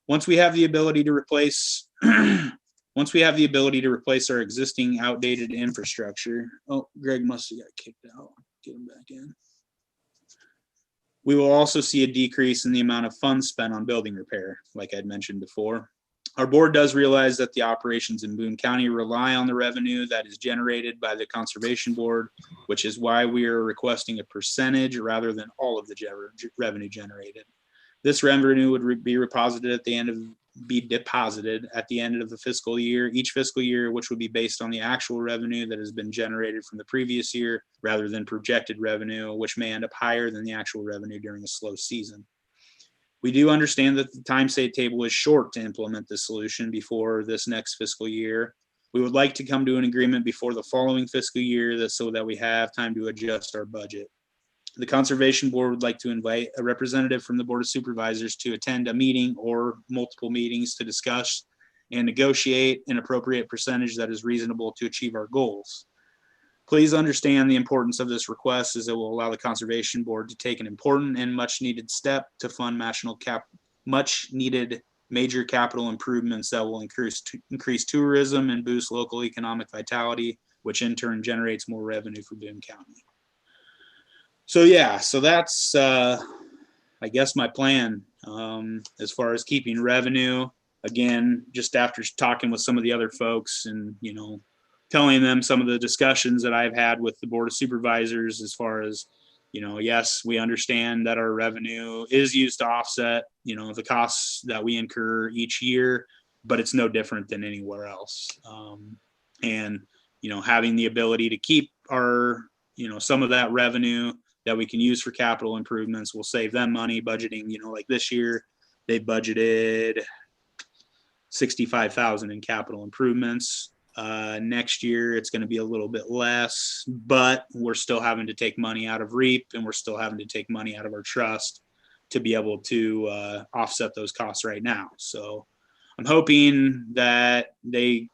[SPEAKER 1] Once we have the ability to replace our existing outdated infrastructure. Oh, Greg must have got kicked out. Get him back in. We will also see a decrease in the amount of funds spent on building repair, like I'd mentioned before. Our board does realize that the operations in Boone County rely on the revenue that is generated by the Conservation Board, which is why we are requesting a percentage rather than all of the revenue generated. This revenue would be deposited at the end of the fiscal year, each fiscal year, which would be based on the actual revenue that has been generated from the previous year, rather than projected revenue, which may end up higher than the actual revenue during a slow season. We do understand that the time state table is short to implement this solution before this next fiscal year. We would like to come to an agreement before the following fiscal year so that we have time to adjust our budget. The Conservation Board would like to invite a representative from the Board of Supervisors to attend a meeting or multiple meetings to discuss and negotiate an appropriate percentage that is reasonable to achieve our goals. Please understand the importance of this request, as it will allow the Conservation Board to take an important and much needed step to fund much needed major capital improvements that will increase tourism and boost local economic vitality, which in turn generates more revenue for Boone County. So yeah, so that's I guess my plan as far as keeping revenue again, just after talking with some of the other folks and, telling them some of the discussions that I've had with the Board of Supervisors as far as, yes, we understand that our revenue is used to offset, the costs that we incur each year, but it's no different than anywhere else. And, having the ability to keep our, some of that revenue that we can use for capital improvements will save them money budgeting, like this year, they budgeted 65,000 in capital improvements. Next year, it's going to be a little bit less, but we're still having to take money out of REAP and we're still having to take money out of our trust to be able to offset those costs right now. So I'm hoping that they,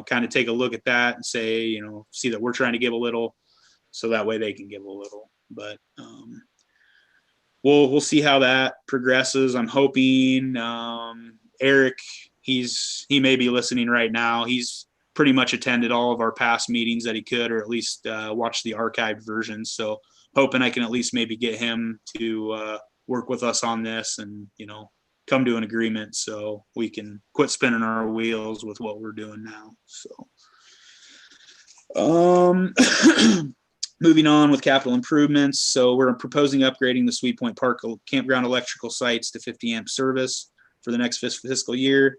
[SPEAKER 1] kind of take a look at that and say, see that we're trying to give a little, so that way they can give a little. But we'll see how that progresses. I'm hoping Eric, he may be listening right now. He's pretty much attended all of our past meetings that he could, or at least watch the archived versions. So hoping I can at least maybe get him to work with us on this and, come to an agreement so we can quit spinning our wheels with what we're doing now. So moving on with capital improvements. So we're proposing upgrading the Sweet Point Park campground electrical sites to 50 amp service for the next fiscal year.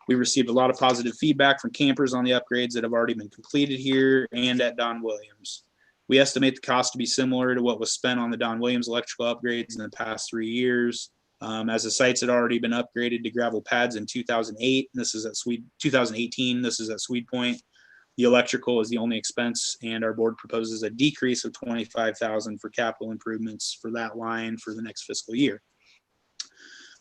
[SPEAKER 1] We received a lot of positive feedback from campers on the upgrades that have already been completed here and at Don Williams. We estimate the cost to be similar to what was spent on the Don Williams electrical upgrades in the past 3 years. As the sites had already been upgraded to gravel pads in 2008, this is at 2018, this is at Sweet Point. The electrical is the only expense, and our board proposes a decrease of $25,000 for capital improvements for that line for the next fiscal year.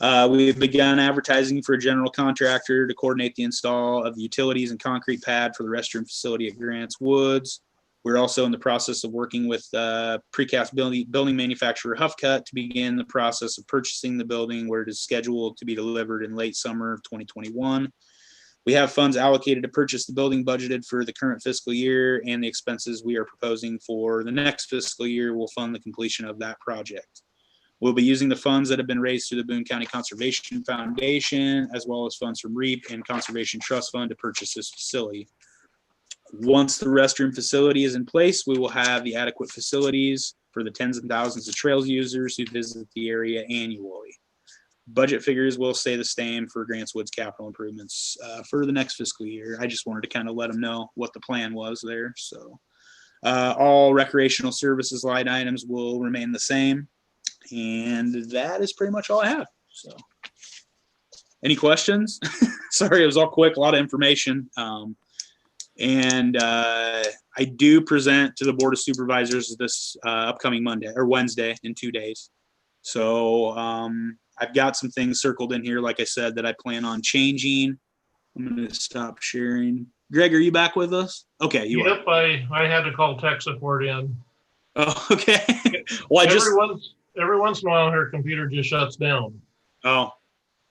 [SPEAKER 1] We've begun advertising for a general contractor to coordinate the install of the utilities and concrete pad for the restroom facility at Grants Woods. We're also in the process of working with precast building manufacturer Huff Cut to begin the process of purchasing the building, where it is scheduled to be delivered in late summer of 2021. We have funds allocated to purchase the building budgeted for the current fiscal year, and the expenses we are proposing for the next fiscal year will fund the completion of that project. We'll be using the funds that have been raised through the Boone County Conservation Foundation, as well as funds from REAP and Conservation Trust Fund to purchase this facility. Once the restroom facility is in place, we will have the adequate facilities for the tens of thousands of trails users who visit the area annually. Budget figures will stay the same for Grants Woods capital improvements for the next fiscal year. I just wanted to kind of let them know what the plan was there. So all recreational services line items will remain the same. And that is pretty much all I have. So any questions? Sorry, it was all quick, a lot of information. And I do present to the Board of Supervisors this upcoming Monday or Wednesday in 2 days. So I've got some things circled in here, like I said, that I plan on changing. I'm going to stop sharing. Greg, are you back with us? Okay, you
[SPEAKER 2] Yep,
[SPEAKER 1] are.
[SPEAKER 2] I had to call tech support in.
[SPEAKER 1] Oh, okay. Well,
[SPEAKER 2] Every once in a while, her computer just shuts down.
[SPEAKER 1] Oh,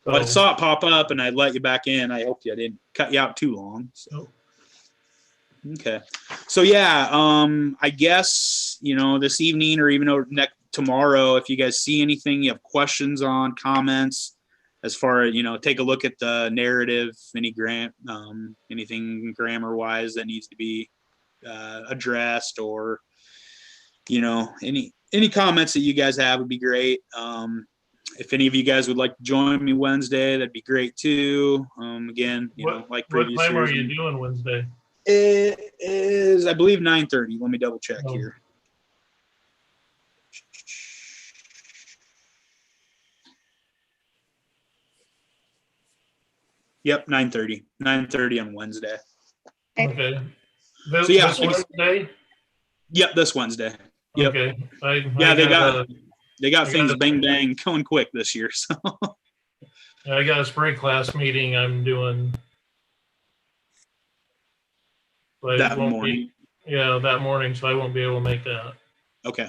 [SPEAKER 1] well, I saw it pop up and I let you back in. I hope I didn't cut you out too long. So. Okay. So yeah, I guess, this evening or even tomorrow, if you guys see anything, you have questions on, comments, as far as, take a look at the narrative, anything grammar wise that needs to be addressed, or, any comments that you guys have would be great. If any of you guys would like to join me Wednesday, that'd be great too. Again, like previous
[SPEAKER 2] What time
[SPEAKER 1] years.
[SPEAKER 2] are you doing Wednesday?
[SPEAKER 1] It is, I believe, 9:30. Let me double check here. Yep, 9:30. 9:30 on Wednesday.
[SPEAKER 2] Okay.
[SPEAKER 1] So yeah,
[SPEAKER 2] This Wednesday?
[SPEAKER 1] Yep, this Wednesday. Yep.
[SPEAKER 2] Okay.
[SPEAKER 1] They got things bang bang going quick this year. So
[SPEAKER 2] I got a spring class meeting I'm doing.
[SPEAKER 1] that morning.
[SPEAKER 2] That morning, so I won't be able to make that.
[SPEAKER 1] Okay.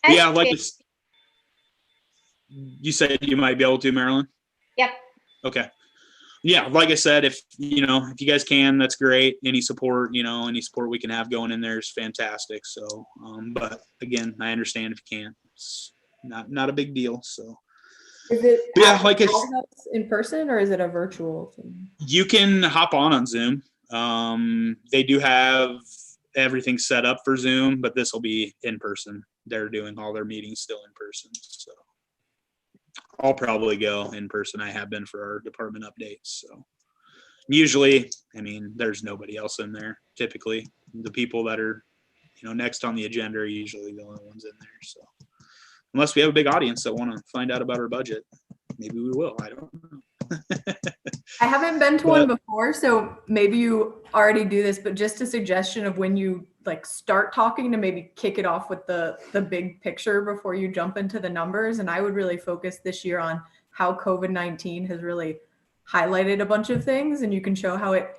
[SPEAKER 1] Yeah, like you said, you might be able to, Marilyn.
[SPEAKER 4] Yep.
[SPEAKER 1] Okay. Yeah, like I said, if you guys can, that's great. Any support we can have going in there is fantastic. So, but again, I understand if you can't. It's not a big deal. So,
[SPEAKER 3] Is it
[SPEAKER 1] Yeah,
[SPEAKER 3] at
[SPEAKER 1] like
[SPEAKER 3] the
[SPEAKER 1] I s-
[SPEAKER 3] house in person or is it a virtual thing?
[SPEAKER 1] You can hop on Zoom. They do have everything set up for Zoom, but this will be in person. They're doing all their meetings still in person. So I'll probably go in person. I have been for our department updates. So usually, I mean, there's nobody else in there. Typically, the people that are, next on the agenda are usually the only ones in there. So unless we have a big audience that want to find out about our budget, maybe we will. I don't know.
[SPEAKER 3] I haven't been to one
[SPEAKER 1] But-
[SPEAKER 3] before, so maybe you already do this, but just a suggestion of when you like start talking to maybe kick it off with the big picture before you jump into the numbers. And I would really focus this year on how COVID-19 has really highlighted a bunch of things, and you can show how it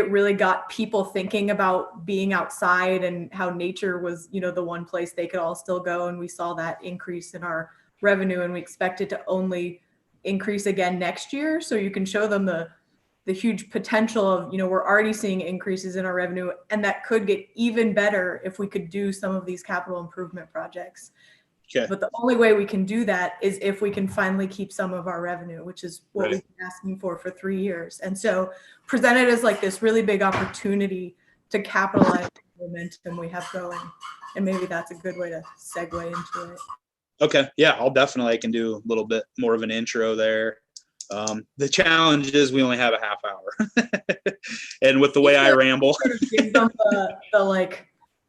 [SPEAKER 3] really got people thinking about being outside and how nature was, the one place they could all still go. And we saw that increase in our revenue, and we expect it to only increase again next year. So you can show them the huge potential of, we're already seeing increases in our revenue, and that could get even better if we could do some of these capital improvement projects.
[SPEAKER 1] Okay.
[SPEAKER 3] But the only way we can do that is if we can finally keep some of our revenue, which is what
[SPEAKER 1] Right.
[SPEAKER 3] we've been asking for 3 years. And so present it as like this really big opportunity to capitalize on the momentum we have going. And maybe that's a good way to segue into it.
[SPEAKER 1] Okay. Yeah, I can do a little bit more of an intro there. The challenge is we only have a half hour. And with the way I ramble.
[SPEAKER 3] Give them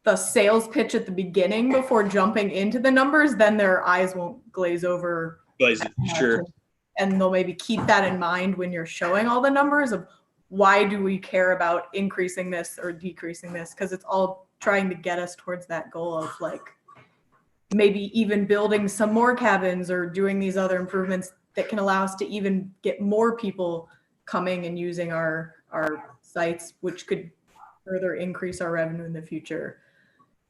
[SPEAKER 3] the sales pitch at the beginning before jumping into the numbers, then their eyes won't glaze over.
[SPEAKER 1] Sure.
[SPEAKER 3] And they'll maybe keep that in mind when you're showing all the numbers of why do we care about increasing this or decreasing this? Because it's all trying to get us towards that goal of like maybe even building some more cabins or doing these other improvements that can allow us to even get more people coming and using our sites, which could further increase our revenue in the future.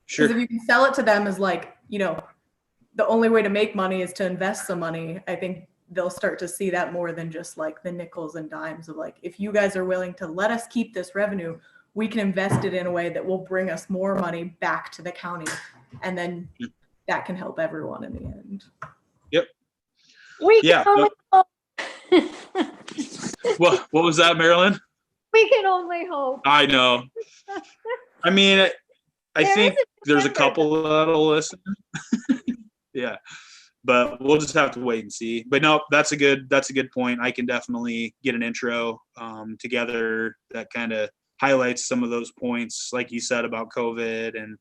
[SPEAKER 3] Because
[SPEAKER 1] Sure.
[SPEAKER 3] if you can sell it to them as like, the only way to make money is to invest some money, I think they'll start to see that more than just like the nickels and dimes of like, if you guys are willing to let us keep this revenue, we can invest it in a way that will bring us more money back to the county. And then that can help everyone in the end.
[SPEAKER 1] Yep.
[SPEAKER 4] We
[SPEAKER 1] Yeah.
[SPEAKER 4] can only hope.
[SPEAKER 1] What was that, Marilyn?
[SPEAKER 4] We can only hope.
[SPEAKER 1] I know. I mean, I
[SPEAKER 4] There
[SPEAKER 1] think
[SPEAKER 4] is a
[SPEAKER 1] there's a
[SPEAKER 4] December,
[SPEAKER 1] couple that'll listen. Yeah. But we'll just have to wait and see. But no, that's a good point. I can definitely get an intro together that kind of highlights some of those points, like you said about COVID, and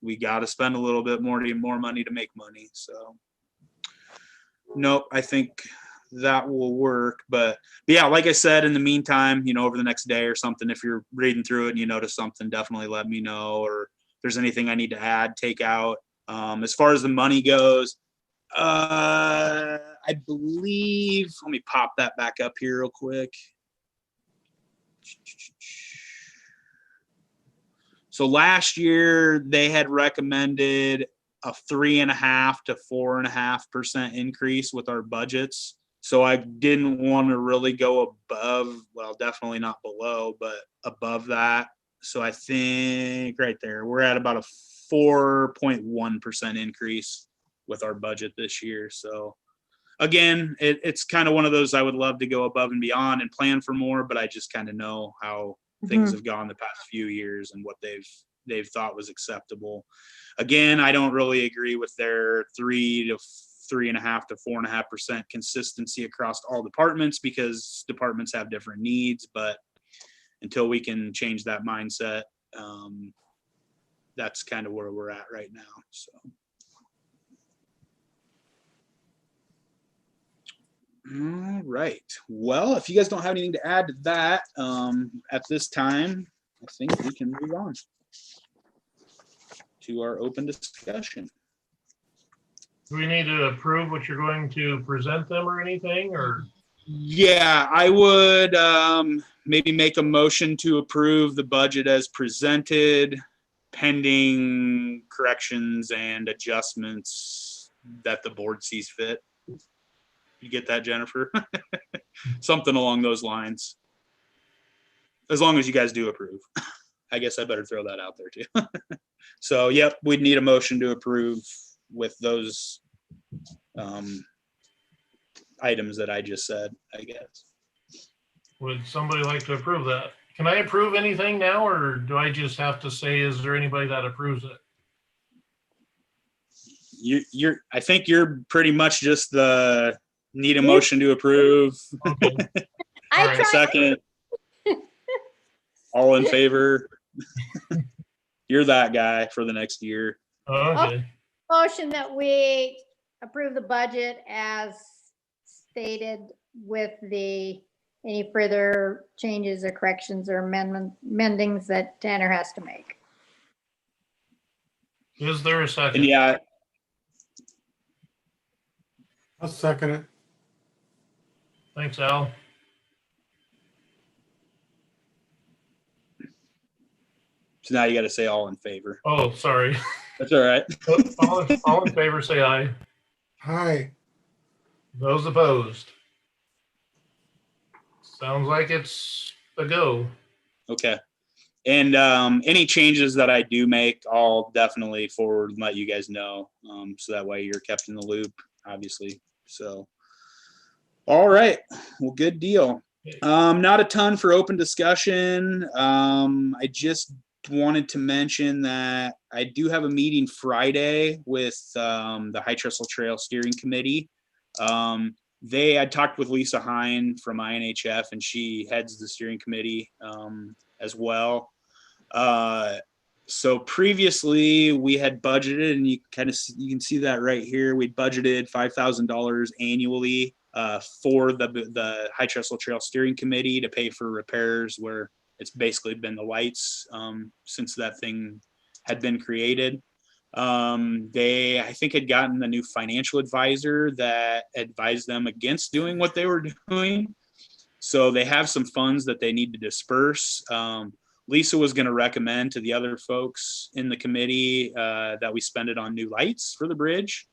[SPEAKER 1] we got to spend a little bit more money to make money. So, nope, I think that will work. But yeah, like I said, in the meantime, over the next day or something, if you're reading through it and you notice something, definitely let me know. Or if there's anything I need to add, take out. As far as the money goes, I believe, let me pop that back up here real quick. So last year they had recommended a 3.5% to 4.5% increase with our budgets. So I didn't want to really go above, well, definitely not below, but above that. So I think right there, we're at about a 4.1% increase with our budget this year. So again, it's kind of one of those, I would love to go above and beyond and plan for more, but I just kind of know how things have gone the past few years and what they've thought was acceptable. Again, I don't really agree with their 3.5% to 4.5% consistency across all departments, because departments have different needs. But until we can change that mindset, that's kind of where we're at right now. So. All right. Well, if you guys don't have anything to add to that at this time, I think we can move on to our open discussion.
[SPEAKER 2] Do we need to approve what you're going to present them or anything, or?
[SPEAKER 1] Yeah, I would maybe make a motion to approve the budget as presented, pending corrections and adjustments that the board sees fit. You get that, Jennifer? Something along those lines. As long as you guys do approve. I guess I better throw that out there too. So, yep, we'd need a motion to approve with those items that I just said, I guess.
[SPEAKER 2] Would somebody like to approve that? Can I approve anything now, or do I just have to say, is there anybody that approves it?
[SPEAKER 1] I think you're pretty much just need a motion to approve.
[SPEAKER 2] Okay.
[SPEAKER 4] I
[SPEAKER 2] All right,
[SPEAKER 1] A
[SPEAKER 4] tried,
[SPEAKER 1] second. All in favor? You're that guy for the next year.
[SPEAKER 2] Okay.
[SPEAKER 4] motion that we approve the budget as stated with any further changes or corrections or amendings that Tanner has to make.
[SPEAKER 2] Is there a
[SPEAKER 1] And
[SPEAKER 2] second?
[SPEAKER 1] yeah,
[SPEAKER 5] I'll second it.
[SPEAKER 2] Thanks, Al.
[SPEAKER 1] so now you got to say all in favor.
[SPEAKER 2] Oh, sorry.
[SPEAKER 1] That's all right.
[SPEAKER 2] All in favor, say aye.
[SPEAKER 5] Hi.
[SPEAKER 2] Those opposed? Sounds like it's a go.
[SPEAKER 1] Okay. And any changes that I do make, I'll definitely forward and let you guys know. So that way you're kept in the loop, obviously. So, all right. Well, good deal. Not a ton for open discussion. I just wanted to mention that I do have a meeting Friday with the High Trestle Trail Steering Committee. I talked with Lisa Hine from INHF, and she heads the steering committee as well. So previously we had budgeted, and you can see that right here. We budgeted $5,000 annually for the High Trestle Trail Steering Committee to pay for repairs where it's basically been the lights since that thing had been created. They, I think, had gotten a new financial advisor that advised them against doing what they were doing. So they have some funds that they need to disperse. Lisa was going to recommend to the other folks in the committee that we spend it on new lights for the bridge.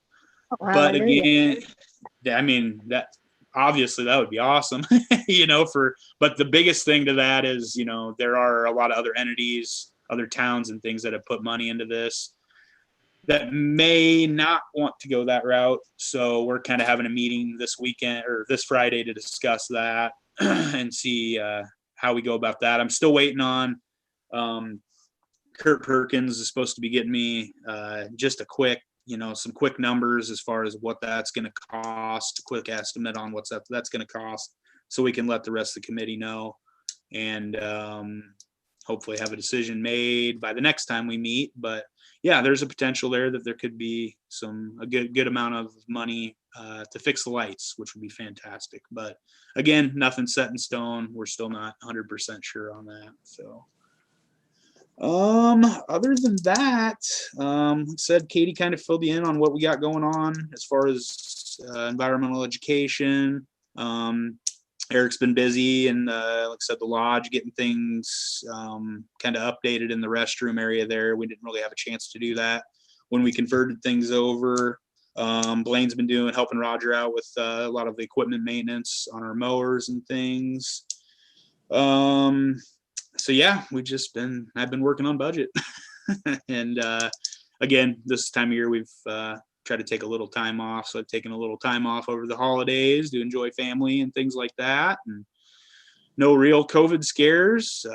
[SPEAKER 1] But again, I mean, that obviously that would be awesome, but the biggest thing to that is, there are a lot of other entities, other towns and things that have put money into this that may not want to go that route. So we're kind of having a meeting this weekend or this Friday to discuss that and see how we go about that. I'm still waiting on Kurt Perkins is supposed to be getting me just a quick, some quick numbers as far as what that's going to cost, a quick estimate on what's that's going to cost, so we can let the rest of the committee know, and hopefully have a decision made by the next time we meet. But yeah, there's a potential there that there could be a good amount of money to fix the lights, which would be fantastic. But again, nothing set in stone. We're still not 100% sure on that. So other than that, like I said, Katie kind of filled you in on what we got going on as far as environmental education. Eric's been busy, and like I said, the lodge, getting things kind of updated in the restroom area there. We didn't really have a chance to do that when we converted things over. Blaine's been helping Roger out with a lot of the equipment maintenance on our mowers and things. So yeah, I've been working on budget. And again, this time of year we've tried to take a little time off. So I've taken a little time off over the holidays to enjoy family and things like that. And no real COVID scares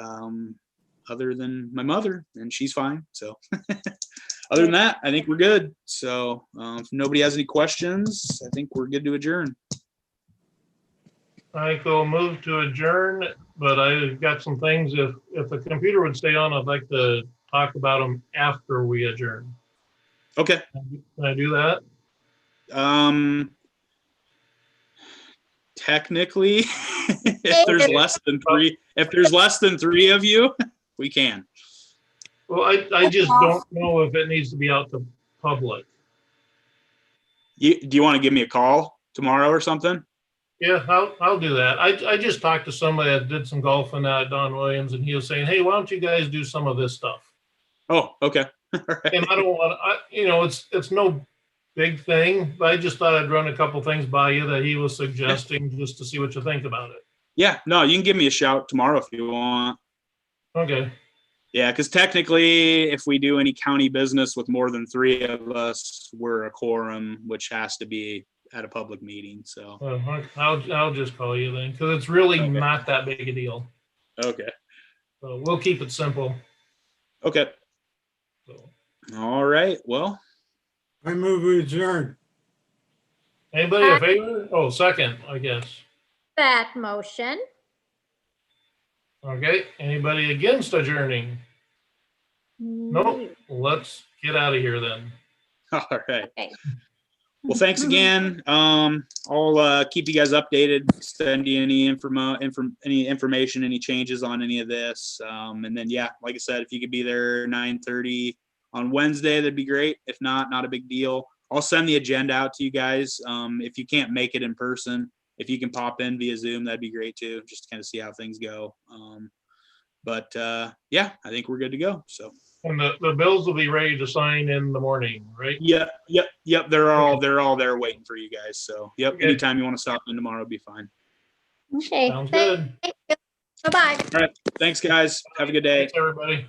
[SPEAKER 1] other than my mother, and she's fine. So other than that, I think we're good. So if nobody has any questions, I think we're good to adjourn.
[SPEAKER 2] I think we'll move to adjourn, but I've got some things. If the computer would stay on, I'd like to talk about them after we adjourn.
[SPEAKER 1] Okay.
[SPEAKER 2] Can I do that?
[SPEAKER 1] Technically, if there's less than three of you, we can.
[SPEAKER 2] Well, I just don't know if it needs to be out to public.
[SPEAKER 1] Do you want to give me a call tomorrow or something?
[SPEAKER 2] Yeah, I'll do that. I just talked to somebody that did some golfing at Don Williams, and he was saying, hey, why don't you guys do some of this stuff?
[SPEAKER 1] Oh, okay. All right.
[SPEAKER 2] And I don't want to, it's no big thing, but I just thought I'd run a couple things by you that he was suggesting just to see what you think about it.
[SPEAKER 1] Yeah, no, you can give me a shout tomorrow if you want.
[SPEAKER 2] Okay.
[SPEAKER 1] Yeah, because technically, if we do any county business with more than three of us, we're a quorum, which has to be at a public meeting. So,
[SPEAKER 2] I'll just call you then, because it's really
[SPEAKER 1] Okay.
[SPEAKER 2] not that big a deal.
[SPEAKER 1] okay.
[SPEAKER 2] So we'll keep it simple.
[SPEAKER 1] Okay.
[SPEAKER 2] So,
[SPEAKER 1] All right. Well,
[SPEAKER 5] I move we adjourn.
[SPEAKER 2] anybody in favor? Oh, second, I guess.
[SPEAKER 4] That motion.
[SPEAKER 2] Okay, anybody against adjourning? Nope. Let's get out of here then.
[SPEAKER 1] all right.
[SPEAKER 4] Okay.
[SPEAKER 1] Well, thanks again. I'll keep you guys updated, send you any any information, any changes on any of this. And then, yeah, like I said, if you could be there 9:30 on Wednesday, that'd be great. If not, not a big deal. I'll send the agenda out to you guys. If you can't make it in person, if you can pop in via Zoom, that'd be great too, just to kind of see how things go. Yeah, I think we're good to go. So.
[SPEAKER 2] And the bills will be ready to sign in the morning, right?
[SPEAKER 1] Yep. They're all there waiting for you guys. So, yep.
[SPEAKER 2] Okay.
[SPEAKER 1] Anytime you want to stop in tomorrow, it'll be fine.
[SPEAKER 4] Okay.
[SPEAKER 2] Sounds good.
[SPEAKER 4] Bye-bye.
[SPEAKER 1] All right. Thanks, guys. Have a good day.
[SPEAKER 2] Thanks, everybody.